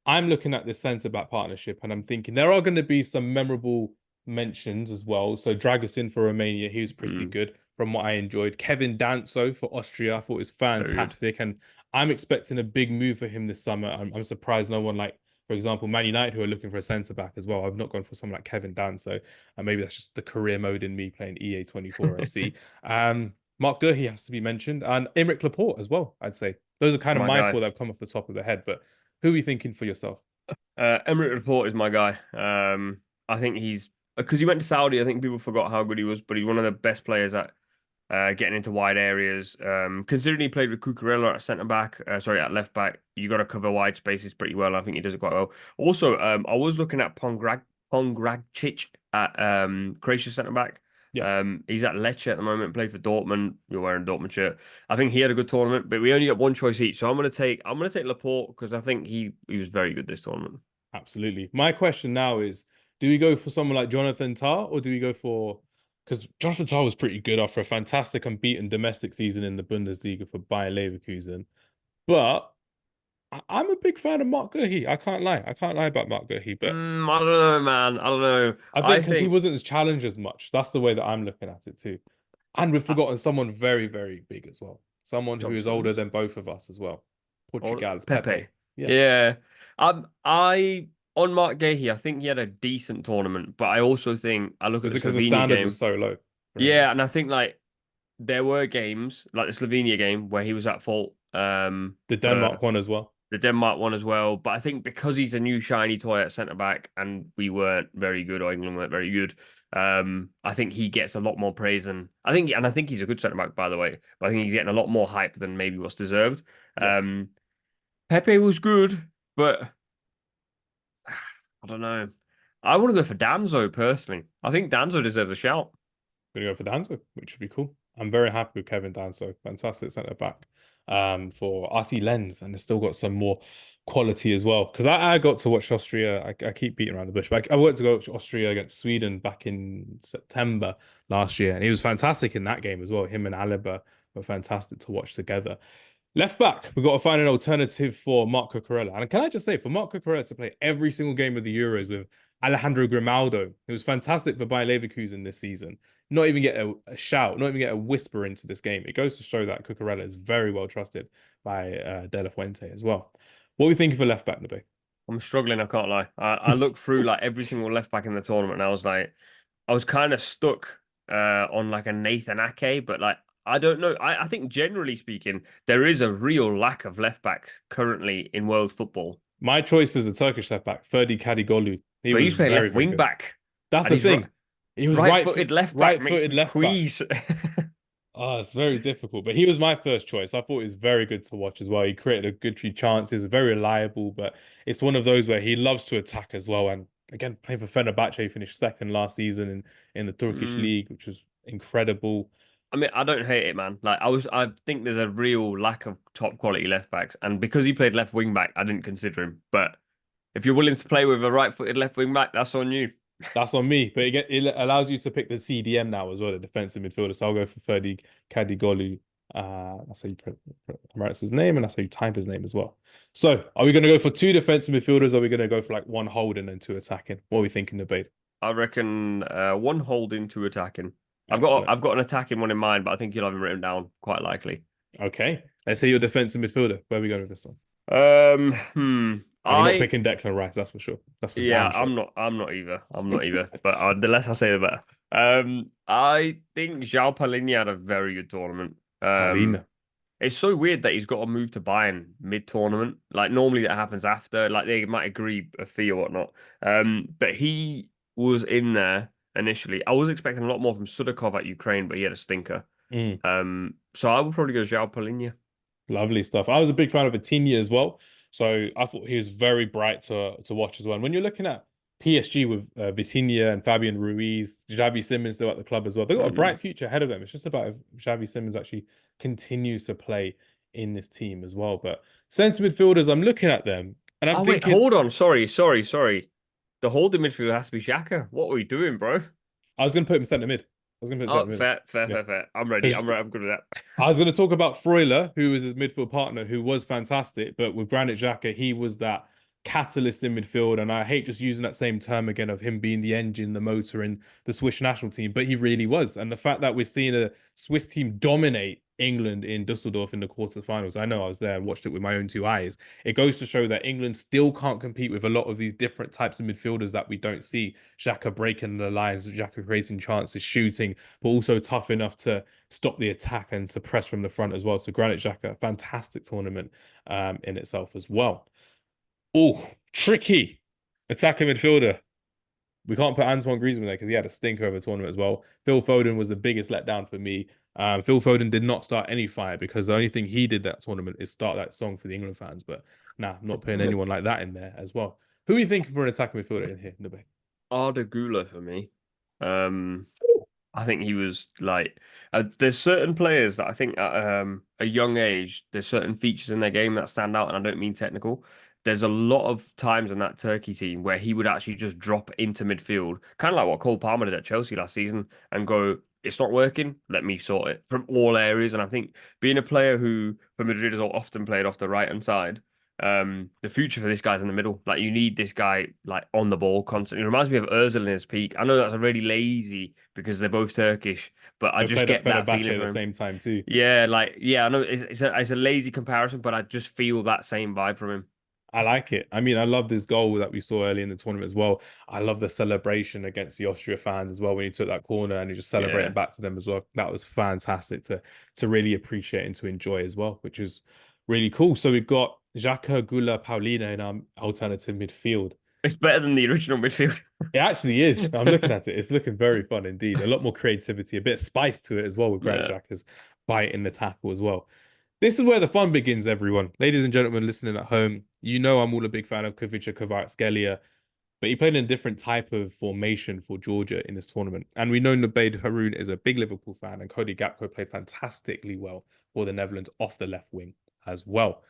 I'm looking at this centre back partnership and I'm thinking there are going to be some memorable mentions as well. So Dragusin for Romania, he was pretty Mm, good from what I enjoyed. Kevin Danso for Austria, I thought was very good. fantastic. And I'm expecting a big move for him this summer. I'm surprised no one like, for example, Man United, who are looking for a centre back as well. I've not gone for someone like Kevin Danso. And maybe that's just the career mode in me playing EA24, I see. Mark Gurhey has to be mentioned. And Aymeric Laporte as well, I'd say. Those are kind of My my guy. four that have come off the top of the head. But who are you thinking for yourself? Emirate Report is my guy. I think he's because he went to Saudi. I think people forgot how good he was, but he's one of the best players at getting into wide areas. Considering he played with Cucurella at centre back, sorry, at left back, you got to cover wide spaces pretty well. I think he does it quite well. Also, I was looking at Pongracic at Croatia centre back. Yes. He's at Lecce at the moment, played for Dortmund. You're wearing a Dortmund shirt. I think he had a good tournament, but we only get one choice each. So I'm gonna take Laporte because I think he was very good this tournament. Absolutely. My question now is, do we go for someone like Jonathan Tah or do we go for because Jonathan Tah was pretty good after a fantastic unbeaten domestic season in the Bundesliga for Bayer Leverkusen. But I'm a big fan of Mark Guehi. I can't lie. I can't lie about Mark Guehi, but I don't know, man. I don't know. I think I because he think wasn't as challenged as much. That's the way that I'm looking at it too. And we've uh, forgotten someone very, very big as well. Someone who John is older Stones. than both of us as well. Or Portugal's Pepe. Pepe. Yeah. Yeah. I on Mark Gahey, I think he had a decent tournament, but I also think I look at Was the it because the Slovenia standard was game. so low for him? Yeah, and I think like there were games like the Slovenia game where he was at fault The for Denmark one as well. the Denmark one as well. But I think because he's a new shiny toy at centre back and we weren't very good or England weren't very good, I think he gets a lot more praise and I think he's a good centre back by the way. But I think he's getting a lot more hype than maybe what's deserved. Yes. Pepe was good, but I don't know. I want to go for Danzo personally. I think Danzo deserves a shout. Gonna go for Danso, which would be cool. I'm very happy with Kevin Danso. Fantastic centre back. For RC Lens, and it's still got some more quality as well. Because I got to watch Austria. I keep beating around the bush, but I went to go watch Austria against Sweden back in September last year, and he was fantastic in that game as well. Him and Alaba were fantastic to watch together. Left back, we've got to find an alternative for Marc Cucurella. And can I just say, for Marc Cucurella to play every single game of the Euros with Alejandro Grimaldo, who was fantastic for Bayer Leverkusen this season, not even get a shout, not even get a whisper into this game. It goes to show that Cucurella is very well trusted by De La Fuente as well. What are we thinking for left back, Nabe? I'm struggling, I can't lie. I looked through like every single left back in the tournament and I was kind of stuck on like a Nathan Ake, but like I don't know. I think generally speaking, there is a real lack of left backs currently in world football. My choice is the Turkish left back, Ferdi Kadigolu. He But was he's playing very, left very wing good. back. That's And the he's thing. He was right-footed left back makes right-footed me left back. quease. Oh, it's very difficult, but he was my first choice. I thought he was very good to watch as well. He created a good few chances, very reliable, but it's one of those where he loves to attack as well. And again, playing for Fenerbahce, he finished second last season in the Turkish Mm. league, which was incredible. I mean, I don't hate it, man. Like I think there's a real lack of top quality left backs, and because he played left wing back, I didn't consider him. But if you're willing to play with a right-footed left wing back, that's on you. That's on me, but it allows you to pick the CDM now as well, the defensive midfielder. So I'll go for Ferdi Kadigolu. That's how you pronounce his name, and that's how you type his name as well. So, are we going to go for two defensive midfielders, or are we going to go for like one holding and two attacking? What are we thinking, Nubaid? I reckon one holding, two attacking. Excellent. I've got an attacking one in mind, but I think you'll have him written down quite likely. Okay, let's say your defensive midfielder. Where are we going with this one? You're not picking Declan Rice, that's for sure. That's for Yeah, damn sure. I'm not either. I'm not either. But the less I say, the better. I think João Palhinha had a very good tournament. Alina. It's so weird that he's got to move to Bayern mid-tournament. Like normally that happens after, like they might agree a fee or whatnot. But he was in there initially. I was expecting a lot more from Sudakov at Ukraine, but he had a stinker. So I would probably go João Palhinha. Lovely stuff. I was a big fan of Vitinha as well. So I thought he was very bright to watch as well. And when you're looking at PSG with Vitinha and Fabian Ruiz, Xavi Simons still at the club as well. They've got a bright future ahead of them. It's just about if Xavi Simons actually continues to play in this team as well. But centre midfielders, I'm looking at them and I'm thinking, wait, hold on. Sorry. The holding midfield has to be Xhaka. What are we doing, bro? I was going to put him centre mid. I was going to put Oh, centre mid. fair. I'm ready. I'm good with that. I was going to talk about Freuler, who was his midfield partner, who was fantastic. But with Granit Xhaka, he was that catalyst in midfield. And I hate just using that same term again of him being the engine, the motor in the Swiss national team. But he really was. And the fact that we're seeing a Swiss team dominate England in Dusseldorf in the quarterfinals. I know I was there and watched it with my own two eyes. It goes to show that England still can't compete with a lot of these different types of midfielders that we don't see. Xhaka breaking the lines, Xhaka creating chances, shooting, but also tough enough to stop the attack and to press from the front as well. So Granit Xhaka, fantastic tournament in itself as well. Oh, tricky attacking midfielder. we can't put Antoine Griezmann there because he had a stinker of a tournament as well. Phil Foden was the biggest letdown for me. Phil Foden did not start any fire because the only thing he did that tournament is start that song for the England fans. But nah, I'm not putting anyone like that in there as well. Who are you thinking for an attacking midfielder in here, Nubaid? Arda Güler for me. Um, I think he was like, there's certain players that I think at a young age, there's certain features in their game that stand out, and I don't mean technical. There's a lot of times in that Turkey team where he would actually just drop into midfield, kind of like what Cole Palmer did at Chelsea last season, and go, "It's not working. Let me sort it from all areas." And I think being a player who for Madrid has often played off the right hand side, the future for this guy's in the middle. Like you need this guy like on the ball constantly. It reminds me of Özil in his peak. I know that's a really lazy because they're both Turkish, but I They just played at get that Fenerbahce feeling at the from him. same time too. Yeah, like yeah, I know it's a lazy comparison, but I just feel that same vibe from him. I like it. I mean, I love this goal that we saw early in the tournament as well. I love the celebration against the Austria fans as well when he took that corner and he just celebrating Yeah. back to them as well. That was fantastic to really appreciate and to enjoy as well, which is really cool. So we've got Xhaka, Gula, Paulina in our alternative midfield. It's better than the original midfield. It actually is. I'm looking at it. It's looking very fun indeed. A lot more creativity, a bit of spice to it as well with Granit Yeah. Xhaka's bite in the tackle as well. This is where the fun begins, everyone. Ladies and gentlemen listening at home, you know I'm all a big fan of Kuvica Kvaratskhelia, but he played in a different type of formation for Georgia in this tournament. And we know Nubaid Haroon is a big Liverpool fan, and Cody Gakpo played fantastically well for the Netherlands off the left wing as well.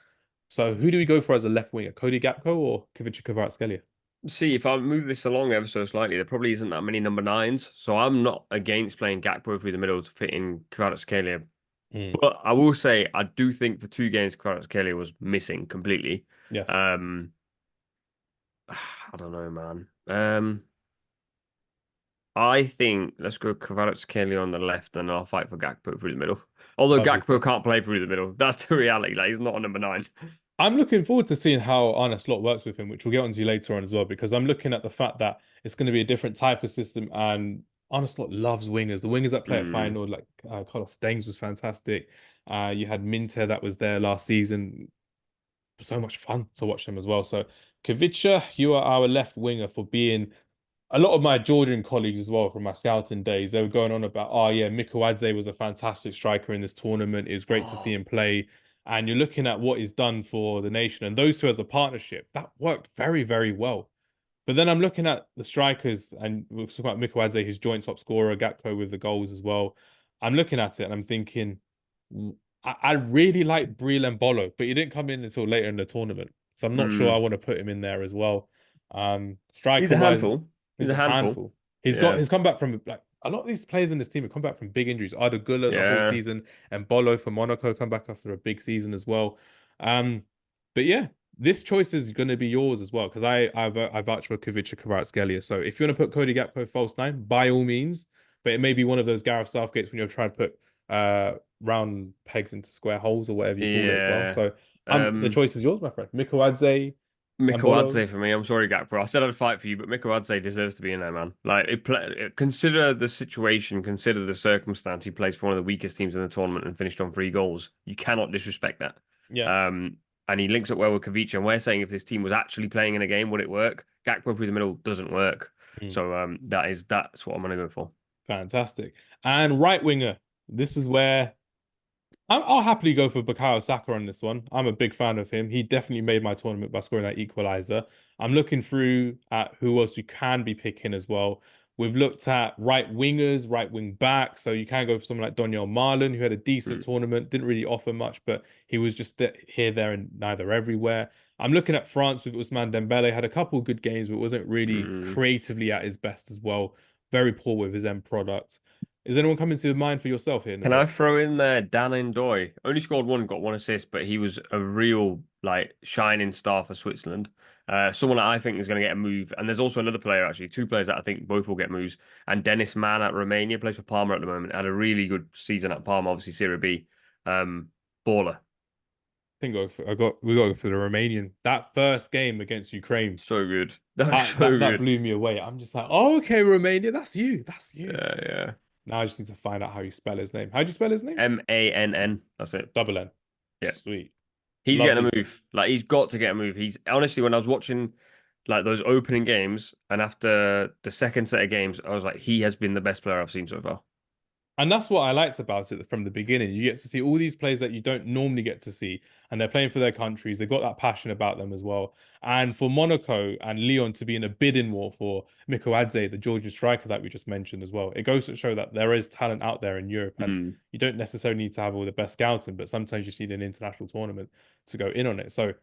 So who do we go for as a left winger, Cody Gakpo or Kuvica Kvaratskhelia? See, if I move this along ever so slightly, there probably isn't that many number nines, so I'm not against playing Gakpo through the middle to fit in Kvaratskhelia. Mm, But I will say, I do think for 2 games, Kvaratskhelia was missing completely. yes. Um, I don't know, man. I think let's go Kvaratskhelia on the left, and I'll fight for Gakpo through the middle. Although Lovely Gakpo stuff. can't play through the middle, that's the reality. Like he's not a number nine. I'm looking forward to seeing how Arne Slott works with him, which we'll get onto later on as well, because I'm looking at the fact that it's going to be a different type of system, and Arne Slott loves wingers. The wingers that play at Mm. final, like Carlos Stengs was fantastic. You had Minter that was there last season. So much fun to watch them as well. So, Kavica, you are our left winger for being a lot of my Georgian colleagues as well from my scouting days, they were going on about, oh yeah, Mikuadze was a fantastic striker in this tournament. It was great to see Oh, him play. And you're looking at what he's done for the nation. And those two as a partnership, that worked very, very well. But then I'm looking at the strikers, and we're talking about Mikuadze, his joint top scorer, Gakpo with the goals as well. I'm looking at it and I'm thinking, I really like Breel and Bolo, but he didn't come in until later in the tournament. So I'm not sure I mm. want to put him in there as well. He's Striker a wise, handful. He's he's a a handful. handful. He's got Yeah, he's come back from like a lot of these players in this team have come back from big injuries. Arda Güler the whole yeah. season and Bolo for Monaco come back after a big season as well. Um, but yeah, this choice is going to be yours as well because I vouch for Kuvica Kvaratskhelia. So if you want to put Cody Gakpo false nine, by all means. But it may be one of those Gareth Southgates when you're trying to put round pegs into square holes or whatever you call it as well. Yeah. So the Um, choice is yours, my friend. Mikoadze and Bolo. Mikoadze for me. I'm sorry, Gakpo. I said I'd fight for you, but Mikoadze deserves to be in there, man. Like, consider the situation, consider the circumstance. He plays for one of the weakest teams in the tournament and finished on 3 goals. You cannot disrespect that. Yeah. And he links up well with Kavicha. And we're saying if this team was actually playing in a game, would it work? Gakpo through the middle doesn't work. Mm. So that's what I'm gonna go for. Fantastic. And right winger. This is where I'll happily go for Bukayo Saka on this one. I'm a big fan of him. He definitely made my tournament by scoring that equalizer. I'm looking through at who else we can be picking as well. We've looked at right wingers, right wing back. So you can go for someone like Daniel Marlon, who had a decent Mm. tournament, didn't really offer much, but he was just here, there, and neither everywhere. I'm looking at France with Ousmane Dembele, had a couple of good games, but wasn't really Mm. creatively at his best as well. Very poor with his end product. Is anyone coming to mind for yourself here, Can I Nabe? throw in there Dan Ndoye? Only scored one, got 1 assist, but he was a real like shining star for Switzerland. Someone that I think is going to get a move. And there's also another player, actually, 2 players that I think both will get moves. And Dennis Mann at Romania plays for Parma at the moment. Had a really good season at Parma, obviously Serie B. Baller. Think we got to go for the Romanian. That first game against Ukraine, So good. That's so that good. blew me away. I'm just like, oh, okay, Romania, that's you. That's you. Yeah, yeah. Now I just need to find out how you spell his name. How do you spell his name? Mann. That's it. Double N. Yeah. Sweet. He's Lovely getting a stuff. move. Like he's got to get a move. He's honestly, when I was watching like those opening games, and after the second set of games, I was like, he has been the best player I've seen so far. And that's what I liked about it from the beginning. You get to see all these players that you don't normally get to see, and they're playing for their countries. They've got that passion about them as well. And for Monaco and Lyon to be in a bidding war for Mikoadze, the Georgian striker that we just mentioned as well, it goes to show that there is talent out there in Europe, and Mm. you don't necessarily need to have all the best scouting, but sometimes you just need an international tournament to go in on it. So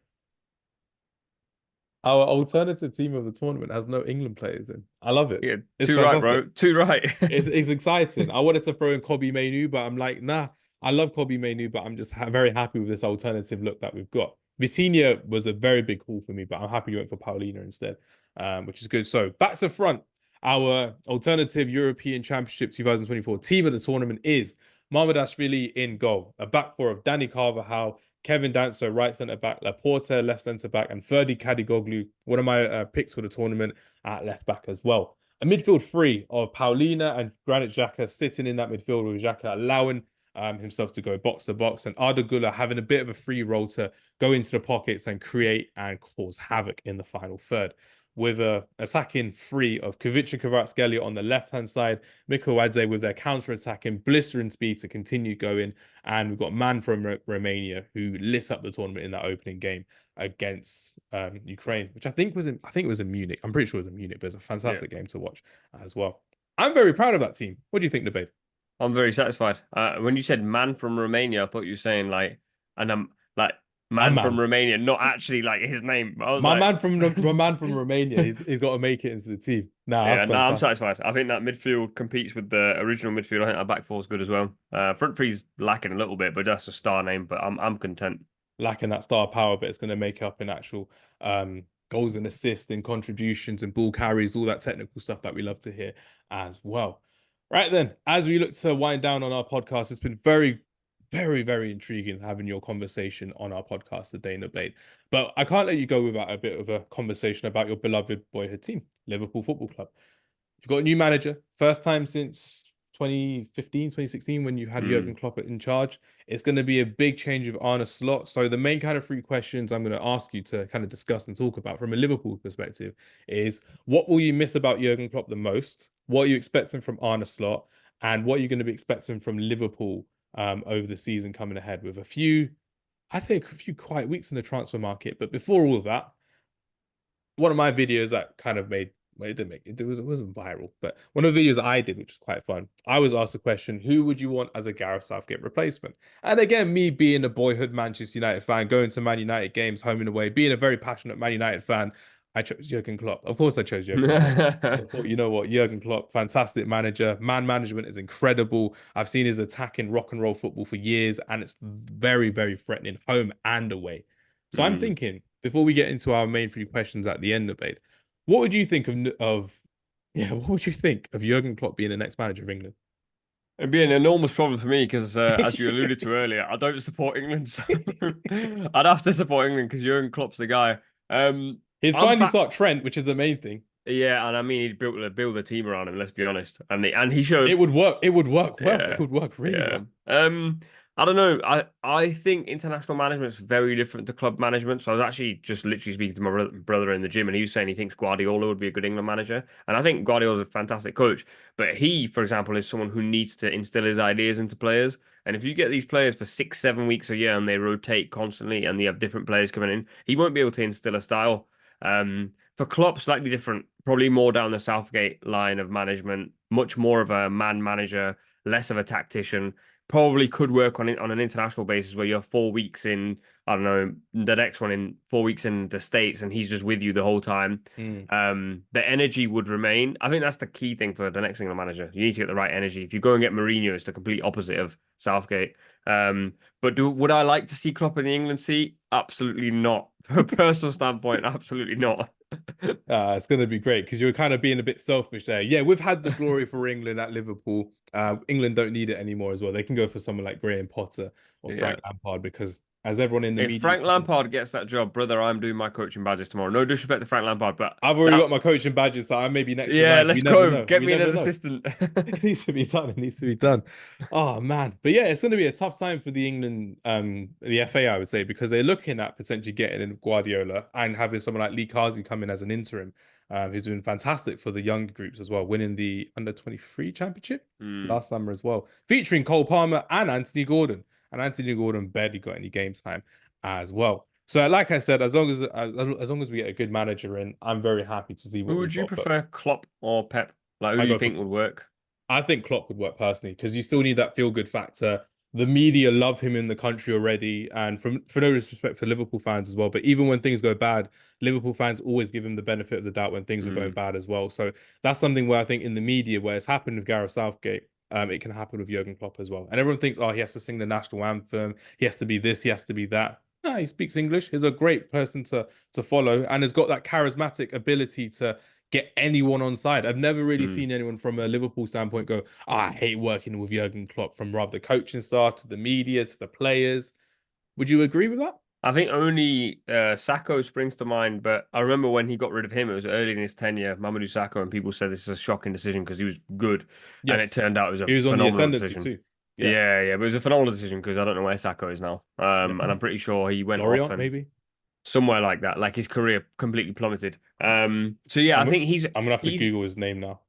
our alternative team of the tournament has no England players in. I love it. Yeah, It's too right, fantastic. bro. Too right. It's exciting. I wanted to throw in Kobe Mainu, but I'm like, nah. I love Kobe Mainu, but I'm just very happy with this alternative look that we've got. Vitinha was a very big call for me, but I'm happy you went for Paulina instead, which is good. So back to front, our alternative European Championship 2024 team of the tournament is Mamardashvili in goal, a back four of Danny Carvajal, Kevin Danso, right centre back, Laporte, left centre back, and Ferdi Kadigoglu, one of my picks for the tournament at left back as well. A midfield three of Paulina and Granit Xhaka sitting in that midfield with Xhaka allowing himself to go box to box, and Arda Güler having a bit of a free role to go into the pockets and create and cause havoc in the final third. With a attacking three of Kvicha Kvaratskhelia on the left-hand side, Mikoadze with their counter-attacking blistering speed to continue going, and we've got Man from Romania who lit up the tournament in that opening game against Ukraine, which I think it was in Munich. I'm pretty sure it was in Munich, but it's a Yeah, fantastic game to watch as well. I'm very proud of that team. What do you think, Nubaid? I'm very satisfied. When you said man from Romania, I thought you were saying like, and I'm like My man from man. Romania, not actually like his name. I was My like, man from my man from Romania. He's got to make it into the team. Nah, that's yeah, no, I'm fantastic. satisfied. I think that midfield competes with the original midfield. I think our back four is good as well. Front three's lacking a little bit, but that's a star name. But I'm content. Lacking that star power, but it's going to make up in actual goals and assists and contributions and ball carries, all that technical stuff that we love to hear as well. Right then, as we look to wind down on our podcast, it's been very, very, very intriguing having your conversation on our podcast today, Nubaid. But I can't let you go without a bit of a conversation about your beloved boyhood team, Liverpool Football Club. You've got a new manager, first time since 2015, 2016, when you've had Jurgen Mm. Klopp in charge. It's going to be a big change of Arne Slott. So the main kind of three questions I'm going to ask you to kind of discuss and talk about from a Liverpool perspective is what will you miss about Jurgen Klopp the most? What are you expecting from Arne Slott? And what are you going to be expecting from Liverpool over the season coming ahead with I'd say a few quiet weeks in the transfer market. But before all of that, one of my videos that kind of made well, it didn't make it, it wasn't viral, but one of the videos I did, which was quite fun, I was asked the question, who would you want as a Gareth Southgate replacement? And again, me being a boyhood Manchester United fan, going to Man United games home and away, being a very passionate Man United fan, I chose Jurgen Klopp. Of course I chose Jurgen Klopp. I thought, you know what, Jurgen Klopp, fantastic manager. Man management is incredible. I've seen his attacking rock and roll football for years, and it's very, very threatening, home and away. So I'm Mm. thinking, before we get into our main three questions at the end of it, what would you think of yeah, what would you think of Jurgen Klopp being the next manager of England? It'd be an enormous problem for me because, as you alluded to earlier, I don't support England, so I'd have to support England because Jurgen Klopp's the guy. He's I'm finally fa start Trent, which is the main thing. Yeah, and I mean he'd build a team around him. Let's be honest, and he showed. It would work. It would work well. It Yeah, would work really yeah. well. I don't know. I think international management is very different to club management. So I was actually just literally speaking to my brother in the gym, and he was saying he thinks Guardiola would be a good England manager, and I think Guardiola's a fantastic coach. But he, for example, is someone who needs to instill his ideas into players. And if you get these players for 6, 7 weeks a year and they rotate constantly, and you have different players coming in, he won't be able to instill a style. For Klopp, slightly different, probably more down the Southgate line of management, much more of a man manager, less of a tactician. Probably could work on it on an international basis where you're 4 weeks in, I don't know, the next one in 4 weeks in the States and he's just with you the whole time. Mm. The energy would remain. I think that's the key thing for the next England manager. You need to get the right energy. If you go and get Mourinho, it's the complete opposite of Southgate. But would I like to see Klopp in the England seat? Absolutely not. From a personal standpoint, absolutely not. It's going to be great because you're kind of being a bit selfish there. Yeah, we've had the glory for England at Liverpool. England don't need it anymore as well. They can go for someone like Graham Potter or Yeah. Frank Lampard because as everyone in the If media is Frank kind of, Lampard gets that job, brother, I'm doing my coaching badges tomorrow. No disrespect to Frank Lampard, but I've already that, got my coaching badges, so I may be next in yeah, line. We let's never go. know. Get We me in never as know. assistant. It needs to be done. It needs to be done. Oh man. But yeah, it's going to be a tough time for the England, the FA, I would say, because they're looking at potentially getting in Guardiola and having someone like Lee Kazi come in as an interim, who's been fantastic for the young groups as well, winning the under-23 championship Hmm. last summer as well, featuring Cole Palmer and Anthony Gordon. And Anthony Gordon barely got any game time as well. So, like I said, as long as we get a good manager in, I'm very happy to see Who what we've would you got. But prefer, Klopp or Pep? Like, who I do you go for think would work? I think Klopp would work personally because you still need that feel good factor. The media love him in the country already, and from for no disrespect for Liverpool fans as well, but even when things go bad, Liverpool fans always give him the benefit of the doubt when things are going Hmm. bad as well. So that's something where I think in the media, where it's happened with Gareth Southgate, it can happen with Jurgen Klopp as well. And everyone thinks, oh, he has to sing the national anthem, he has to be this, he has to be that. No, he speaks English. He's a great person to follow, and has got that charismatic ability to get anyone on side. I've never really Hmm. seen anyone from a Liverpool standpoint go, oh, I hate working with Jurgen Klopp, from rather the coaching staff to the media to the players. Would you agree with that? I think only Sacco springs to mind, but I remember when he got rid of him, it was early in his tenure, Mamadou Sacco, and people said this is a shocking decision because he was good, and it Yes. turned out it was a He was on the phenomenal ascendancy decision. too. Yeah. Yeah, but it was a phenomenal decision because I don't know where Sacco is now, Yeah. and I'm pretty sure he went off Lorient, and maybe. somewhere like that, like his career completely plummeted. So yeah, I'm I'm gonna have to he's Google his name now.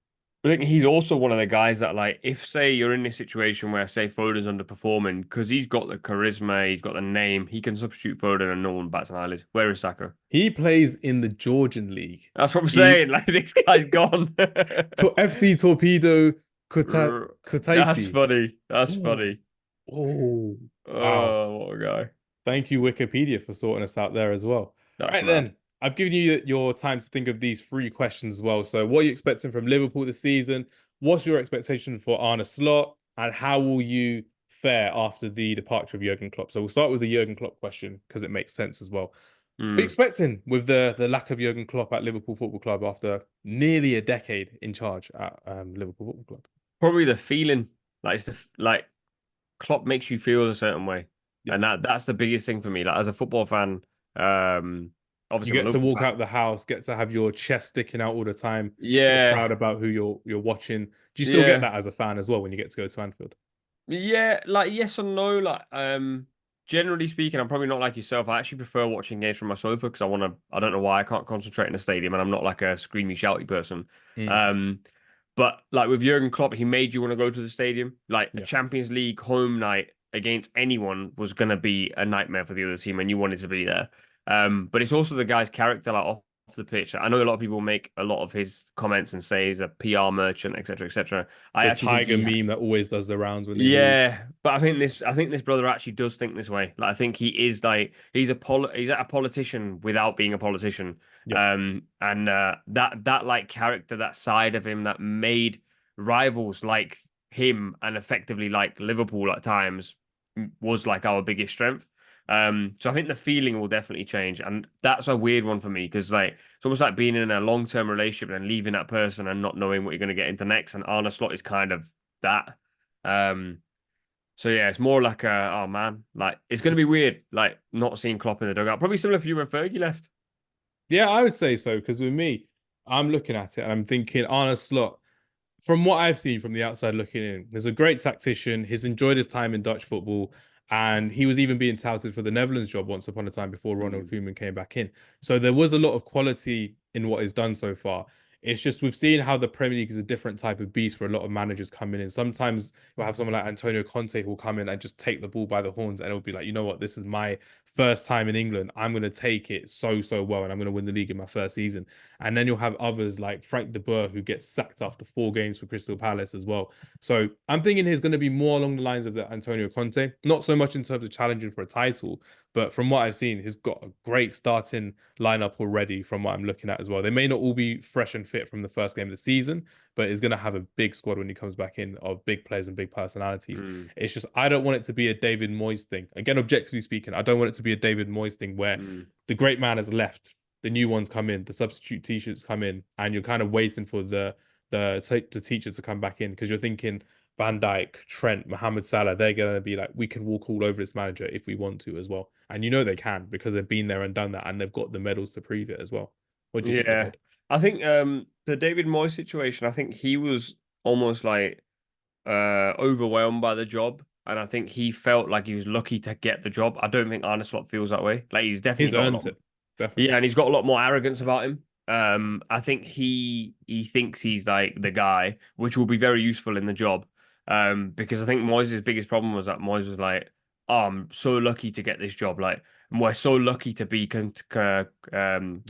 I think he's also one of the guys that, like, if say you're in this situation where say Foden's underperforming, because he's got the charisma, he's got the name, he can substitute Foden and no one bats an eyelid. Where is Saka? He plays in the Georgian league. That's what I'm He saying. Like, this guy's gone. to FC Torpedo That's Kutaisi. funny. That's Oh, funny. oh, wow. Oh, what a guy. Thank you, Wikipedia, for sorting us out there as well. That's Right mad. then, I've given you your time to think of these three questions as well. So, what are you expecting from Liverpool this season? What's your expectation for Arne Slot? And how will you fare after the departure of Jurgen Klopp? So, we'll start with the Jurgen Klopp question because it makes sense as well. What are you Mm. expecting with the lack of Jurgen Klopp at Liverpool Football Club after nearly a decade in charge at Liverpool Football Club? Probably the feeling. Like, like Klopp makes you feel a certain way. And Yes. that's the biggest thing for me. Like, as a football fan, You obviously I'm a get to Liverpool walk fan. out the house, get to have your chest sticking out all the time, feel Yeah. proud about who you're watching. Do you still get Yeah. that as a fan as well when you get to go to Anfield? Yeah, like yes or no. Like, generally speaking, I'm probably not like yourself. I actually prefer watching games from my sofa because I don't know why I can't concentrate in a stadium and I'm not like a screamy, shouty person. Mm, Um, but like with Jurgen Klopp, he made you want to go to the stadium. Like a yeah. Champions League home night against anyone was gonna be a nightmare for the other team and you wanted to be there. But it's also the guy's character, like off the pitch. I know a lot of people make a lot of his comments and say he's a PR merchant, etc., etc. I The actually think tiger he meme that always does the rounds when they lose. yeah, but I think this brother actually does think this way. Like I think he is like he's a politician without being a politician. Yeah. And that like character, that side of him that made rivals like him and effectively like Liverpool at times was like our biggest strength. So I think the feeling will definitely change, and that's a weird one for me because like it's almost like being in a long-term relationship and leaving that person and not knowing what you're going to get into next. And Arne Slot is kind of that. Um, so yeah, it's more like oh man, like it's gonna be weird, like not seeing Klopp in the dugout. Probably similar for you when Fergie left. Yeah, I would say so because with me, I'm looking at it and I'm thinking Arne Slot, from what I've seen from the outside looking in, he's a great tactician. He's enjoyed his time in Dutch football, and he was even being touted for the Netherlands job once upon a time before Ronald Mm. Koeman came back in. So there was a lot of quality in what he's done so far. It's just we've seen how the Premier League is a different type of beast for a lot of managers coming in. Sometimes you'll have someone like Antonio Conte who will come in and just take the ball by the horns, and it'll be like, you know what, this is my first time in England. I'm going to take it so well, and I'm going to win the league in my first season. And then you'll have others like Frank de Boer who gets sacked after 4 games for Crystal Palace as well. So I'm thinking he's going to be more along the lines of the Antonio Conte, not so much in terms of challenging for a title, but from what I've seen, he's got a great starting lineup already from what I'm looking at as well. They may not all be fresh and fit from the first game of the season, but he's going to have a big squad when he comes back in of big players and big personalities. Mm. It's just, I don't want it to be a David Moyes thing. Again, objectively speaking, I don't want it to be a David Moyes thing where Mm. the great man has left, the new ones come in, the substitute t-shirts come in, and you're kind of waiting for the teacher to come back in because you're thinking Van Dijk, Trent, Mohamed Salah, they're gonna be like, we can walk all over this manager if we want to as well. And you know they can because they've been there and done that, and they've got the medals to prove it as well. What do you think, Yeah. Nubaid? I think the David Moyes situation, I think he was almost like overwhelmed by the job. And I think he felt like he was lucky to get the job. I don't think Arne Slott feels that way. Like he's definitely He's got a lot. earned it, Yeah, definitely. and he's got a lot more arrogance about him. I think he thinks he's like the guy, which will be very useful in the job. Because I think Moyes' biggest problem was that Moyes was like, "Oh, I'm so lucky to get this job. Like, we're so lucky to be The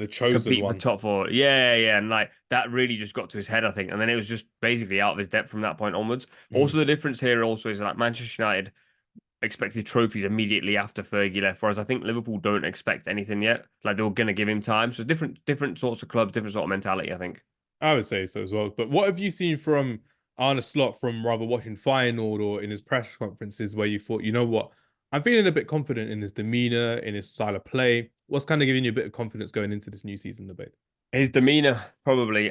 chosen competing for one. top four." Yeah, yeah, and like that really just got to his head, I think. And then it was just basically out of his depth from that point onwards. Mm. Also, the difference here also is like Manchester United expected trophies immediately after Fergie left, whereas I think Liverpool don't expect anything yet. Like they were going to give him time. So different sorts of clubs, different sort of mentality, I think. I would say so as well. But what have you seen from Arne Slot from rather watching final or in his press conferences where you thought, you know what, I'm feeling a bit confident in his demeanor, in his style of play. What's kind of giving you a bit of confidence going into this new season debate? His demeanor, probably.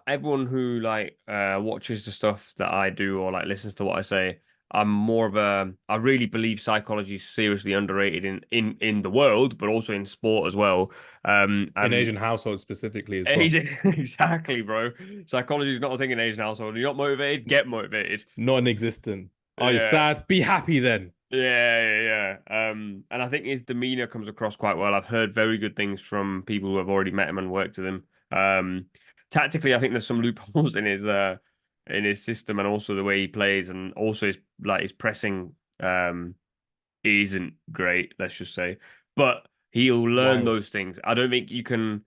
Everyone who like watches the stuff that I do or like listens to what I say, I'm more of a. I really believe psychology is seriously underrated in the world, but also in sport as well. In And Asian households specifically as well. exactly, bro. Psychology is not a thing in Asian household. You're not motivated, get motivated. Non-existent. Are you Yeah. sad? Be happy then. Yeah. And I think his demeanor comes across quite well. I've heard very good things from people who have already met him and worked with him. Tactically, I think there's some loopholes in his system and also the way he plays, and also his pressing isn't great, let's just say. But he'll learn Wild. those things. I don't think you can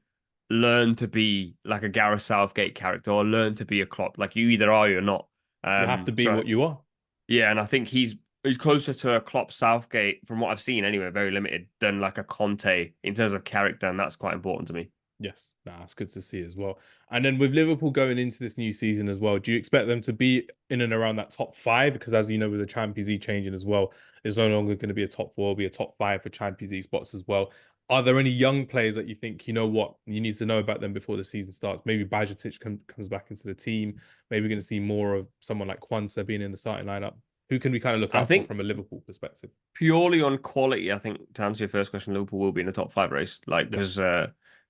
learn to be like a Gareth Southgate character or learn to be a Klopp. Like you either are or you're not. You have to be So what you are. yeah, and I think he's closer to a Klopp Southgate from what I've seen anyway, very limited, than like a Conte in terms of character, and that's quite important to me. Yes, that's good to see as well. And then with Liverpool going into this new season as well, do you expect them to be in and around that top five? Because as you know, with the Champions League changing as well, there's no longer going to be a top four, it'll be a top five for Champions League spots as well. Are there any young players that you think, you know what, you need to know about them before the season starts? Maybe Bajcetic comes back into the team. Maybe we're going to see more of someone like Kwanzaa being in the starting lineup. Who can we kind of look I out for think from a Liverpool perspective? purely on quality, I think to answer your first question, Liverpool will be in the top five race, like Yeah. because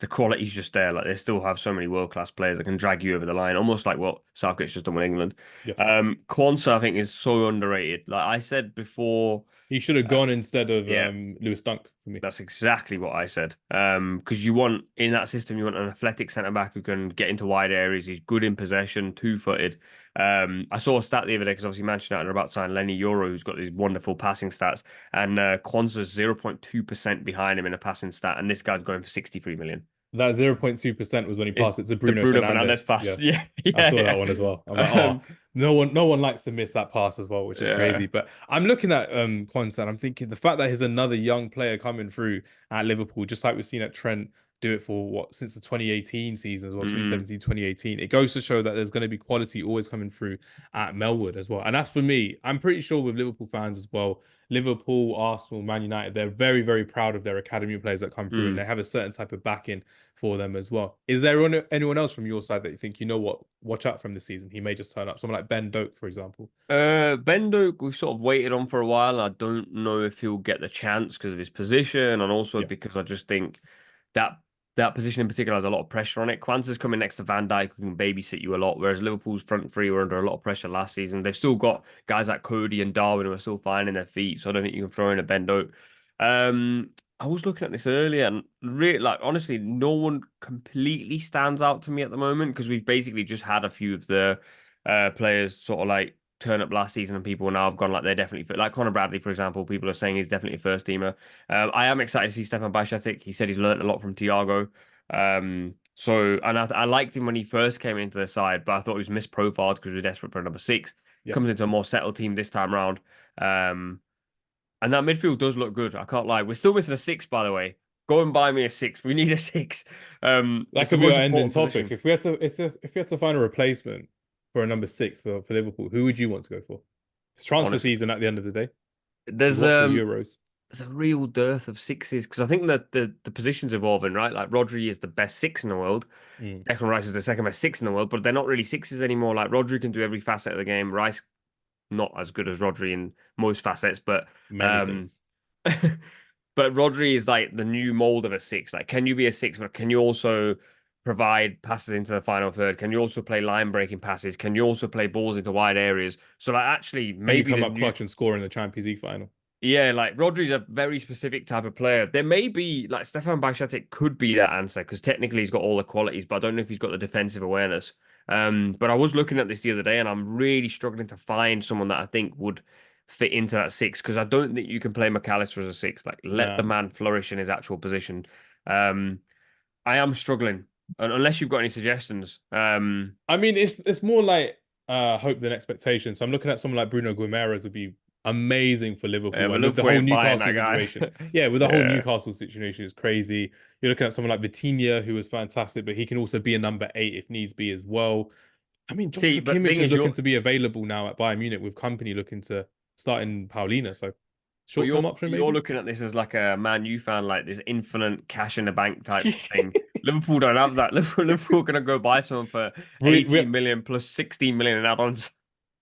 the quality's just there. Like they still have so many world class players that can drag you over the line, almost like what Southgate's just done with England. Yes. Kwanzaa, I think, is so underrated. Like I said before, He should have uh, gone instead of yeah. Lewis Dunk for me. That's exactly what I said. Because you want in that system, you want an athletic centre back who can get into wide areas. He's good in possession, two-footed. I saw a stat the other day because obviously Manchester United are about to sign Lenny Euro, who's got these wonderful passing stats, and Kwanzaa's 0.2% behind him in a passing stat, and this guy's going for 63 million. That 0.2% was when he Is passed it to the Bruno Bruno Fernandes Fernandes. pass? Yeah, Yeah, I saw that yeah, one as well. I'm like, yeah. oh, no one likes to miss that pass as well, which is Yeah. crazy. But I'm looking at Quansah, and I'm thinking the fact that he's another young player coming through at Liverpool, just like we've seen at Trent do it for what since the 2018 season as well, Mm. 2017, 2018. It goes to show that there's going to be quality always coming through at Melwood as well. And that's for me. I'm pretty sure with Liverpool fans as well, Liverpool, Arsenal, Man United, they're very, very proud of their academy players that come through and Mm. they have a certain type of backing for them as well. Is there anyone else from your side that you think, you know what, watch out from this season? He may just turn up. Someone like Ben Doak, for example. Ben Doak, we've sort of waited on for a while. I don't know if he'll get the chance because of his position, and also Yeah. because I just think that that position in particular has a lot of pressure on it. Kwanzaa's coming next to Van Dijk, who can babysit you a lot, whereas Liverpool's front three were under a lot of pressure last season. They've still got guys like Cody and Darwin who are still finding their feet, so I don't think you can throw in a Ben Doak. I was looking at this earlier, and really, like honestly, no one completely stands out to me at the moment because we've basically just had a few of the players sort of like turn up last season and people now have gone like they're definitely fit. Like Conor Bradley, for example, people are saying he's definitely a first teamer. I am excited to see Stefan Bajcetic. He said he's learned a lot from Thiago. I liked him when he first came into the side, but I thought he was misprofiled because we were desperate for a number six. Comes Yes. into a more settled team this time round. And that midfield does look good. I can't lie. We're still missing a six, by the way. Go and buy me a six. We need a six. That It's the could be most our ending important topic. position. If we had to find a replacement for a number six for Liverpool, who would you want to go for? It's transfer Honestly, season at the end of the day. We've there's watched the um Euros. there's a real dearth of sixes because I think that the position's evolving, right? Like Rodri is the best six in the world. Mm, Declan Rice is the second best six in the world, but they're not really sixes anymore. Like Rodri can do every facet of the game. Rice not as good as Rodri in most facets, but many um things. but Rodri is like the new mold of a six. Like, can you be a six, but can you also provide passes into the final third? Can you also play line breaking passes? Can you also play balls into wide areas? So like actually And you maybe come the up new clutch and score in the Champions League final. yeah, like Rodri's a very specific type of player. There may be like Stefan Bajcetic could be that answer because technically he's got all the qualities, but I don't know if he's got the defensive awareness. But I was looking at this the other day and I'm really struggling to find someone that I think would fit into that six because I don't think you can play McAllister as a six. Like let the Nah. man flourish in his actual position. Um, I am struggling unless you've got any suggestions. I mean, it's more like hope than expectation. So I'm looking at someone like Bruno Guimaraes would be amazing for Yeah, Liverpool, but and with the Liverpool whole ain't buying Newcastle that guy. situation, yeah, with the whole Yeah. Newcastle situation is crazy. You're looking at someone like Vitinha, who was fantastic, but he can also be a number 8 if needs be as well. I mean, See, Joshua but the Kimmich thing is is, looking to be available now at Bayern Munich with company looking to start in Paulina. So but short-term option, you're maybe. looking at this as like a Man U fan, like this infinite cash in the bank type thing. Liverpool don't have that. Liverpool gonna go buy someone for we 18 million plus 16 million in add-ons.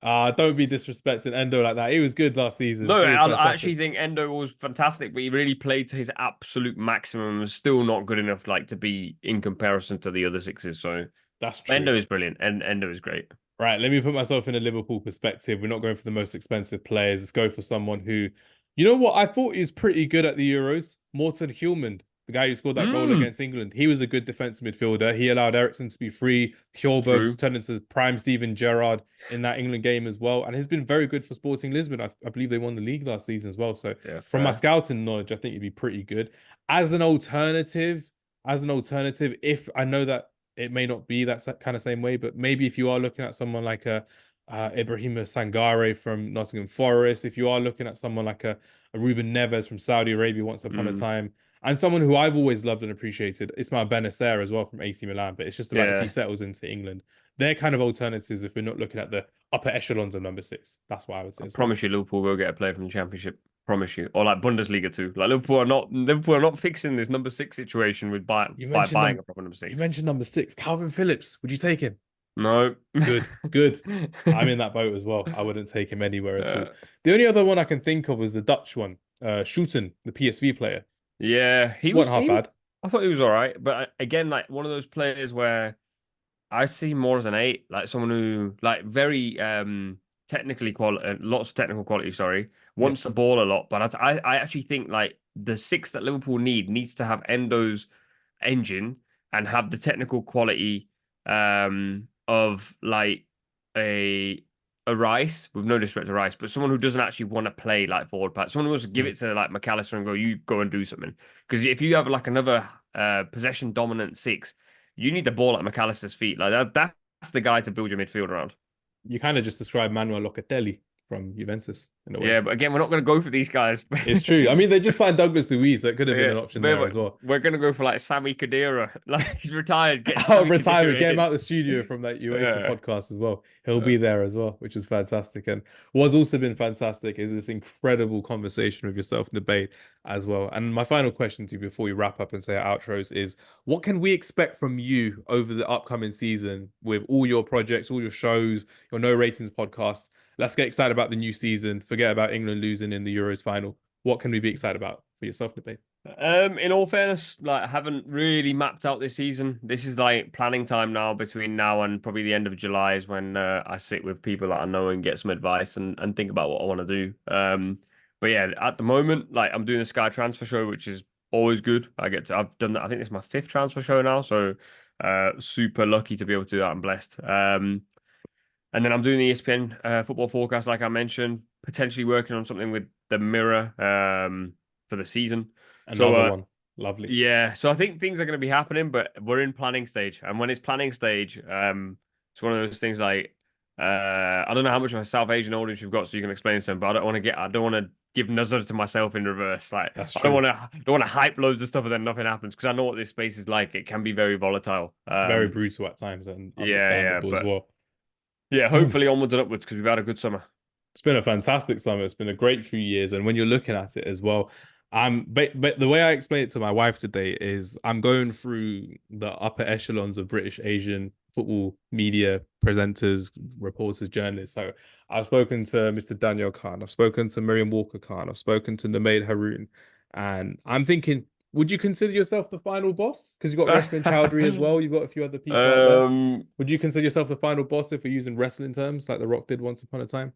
don't be disrespecting Endo like that. He was good last season. No, He was I fantastic. actually think Endo was fantastic, but he really played to his absolute maximum. Was still not good enough, like to be in comparison to the other sixes. So That's true. Endo is brilliant, and Endo is great. Right, let me put myself in a Liverpool perspective. We're not going for the most expensive players. Let's go for someone who, you know what, I thought he was pretty good at the Euros. Morten Hjulmand, the guy who scored that goal Mm, against England. He was a good defensive midfielder. He allowed Ericsson to be free. Kjolberg's true. turned into prime Steven Gerrard in that England game as well. And he's been very good for Sporting Lisbon. I believe they won the league last season as well. So Yeah, from my fair. scouting knowledge, I think he'd be pretty good. As an alternative, if I know that it may not be that kind of same way, but maybe if you are looking at someone like a Ibrahima Sangare from Nottingham Forest, if you are looking at someone like a Ruben Neves from Saudi Arabia once upon a Mm, time, and someone who I've always loved and appreciated, Ismail Benacer as well from AC Milan, but it's just about if he yeah. settles into England. They're kind of alternatives if we're not looking at the upper echelons of number 6. That's what I would say I as well. promise you, Liverpool will get a player from the Championship. Promise you, or like Bundesliga too. Like Liverpool are not fixing this number six situation with You by mentioned buying them. a proper number You six. mentioned number 6, Calvin Phillips. Would you take him? No. Good, good. I'm in that boat as well. I wouldn't take him anywhere at all. Uh, The only other one I can think of was the Dutch one, Schouten, the PSV player. yeah, he Wasn't was. half He was. bad. I thought he was all right, but again, like one of those players where I see him more as an eight, like someone who like very technically quality, lots of technical quality. Sorry, wants the Yes. ball a lot, but I actually think like the six that Liverpool needs to have Endo's engine and have the technical quality of like a Rice, with no disrespect to Rice, but someone who doesn't actually want to play like forward pass, someone who wants to give Mm. it to like McAllister and go, you go and do something. Because if you have like another possession dominant six, you need the ball at McAllister's feet. Like that's the guy to build your midfield around. You kind of just described Manuel Locatelli from Juventus in a way. Yeah, but again, we're not going to go for these guys. It's true. I mean, they just signed Douglas Luiz. That could have been Yeah, an option there but as well. we're going to go for like Sammy Khedira. Like he's retired. Get Out of Sammy retirement, Khedira get him in. out of the studio from that UEFA Yeah. podcast as well. He'll Uh, be there as well, which is fantastic. And what's also been fantastic is this incredible conversation with yourself and debate as well. And my final question to you before we wrap up and say our outros is what can we expect from you over the upcoming season with all your projects, all your shows, your No Ratings podcast? Let's get excited about the new season. Forget about England losing in the Euros final. What can we be excited about for yourself, debate? In all fairness, like I haven't really mapped out this season. This is like planning time now. Between now and probably the end of July is when I sit with people that I know and get some advice and think about what I want to do. But yeah, at the moment, like I'm doing the Sky Transfer Show, which is always good. I've done that. I think it's my fifth transfer show now, so super lucky to be able to do that. I'm blessed. And then I'm doing the ESPN football forecast, like I mentioned, potentially working on something with the Mirror for the season. So Another one. Lovely. yeah, so I think things are going to be happening, but we're in planning stage, and when it's planning stage, it's one of those things like I don't know how much of a South Asian audience you've got, so you can explain to them, but I don't want to give Nazar to myself in reverse. Like That's I don't true. want to hype loads of stuff and then nothing happens because I know what this space is like. It can be very volatile. Very brutal at times and Yeah, understandable as but well. yeah, hopefully onwards and upwards because we've had a good summer. It's been a fantastic summer. It's been a great few years. And when you're looking at it as well, but the way I explain it to my wife today is I'm going through the upper echelons of British Asian football media presenters, reporters, journalists. So I've spoken to Mr. Daniel Khan, I've spoken to Miriam Walker Khan, I've spoken to Nubaid Haroon, And I'm thinking, would you consider yourself the final boss? Because you've got Reshman Chowdhury as well. You've got a few other people out there. Would you consider yourself the final boss if we're using wrestling terms, like The Rock did once upon a time?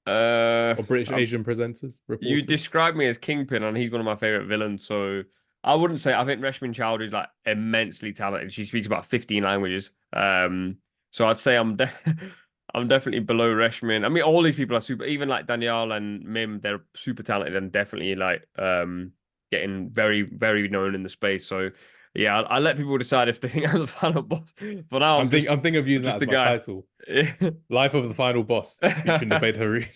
Or British Asian presenters, You reporters? described me as Kingpin, and he's one of my favorite villains. So I wouldn't say. I think Reshman Chowdhury is like immensely talented. She speaks about 15 languages. So I'd say I'm definitely below Reshman. I mean, all these people are super. Even like Danielle and Mim, they're super talented and definitely like getting very very known in the space. So yeah, I'll let people decide if they think I'm the final boss. For now, I'm thinking of using that just as a my guy. title. Life of the Final Boss, featuring Nubaid Haroon.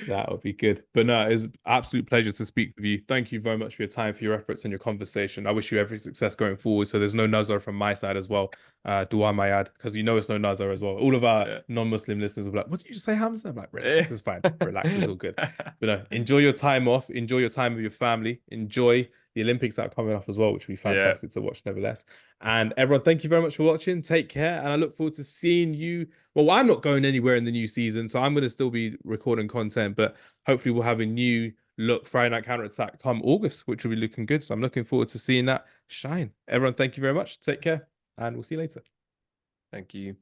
That would be good. But no, it's an absolute pleasure to speak with you. Thank you very much for your time, for your efforts, and your conversation. I wish you every success going forward. So there's no nazar from my side as well. Do I, my ad? Because you know it's no nazar as well. All of our Yeah. non-Muslim listeners will be like, "What did you just say, Hamza?" I'm like, "Relax, it's fine. Relax, it's all good." But no, enjoy your time off. Enjoy your time with your family. Enjoy the Olympics that are coming up as well, which will be Yeah. fantastic to watch, nevertheless. And everyone, thank you very much for watching. Take care, and I look forward to seeing you. Well, I'm not going anywhere in the new season, so I'm going to still be recording content, but hopefully we'll have a new look Friday Night Counter Attack come August, which will be looking good. So I'm looking forward to seeing that shine. Everyone, thank you very much. Take care, and we'll see you later. Thank you.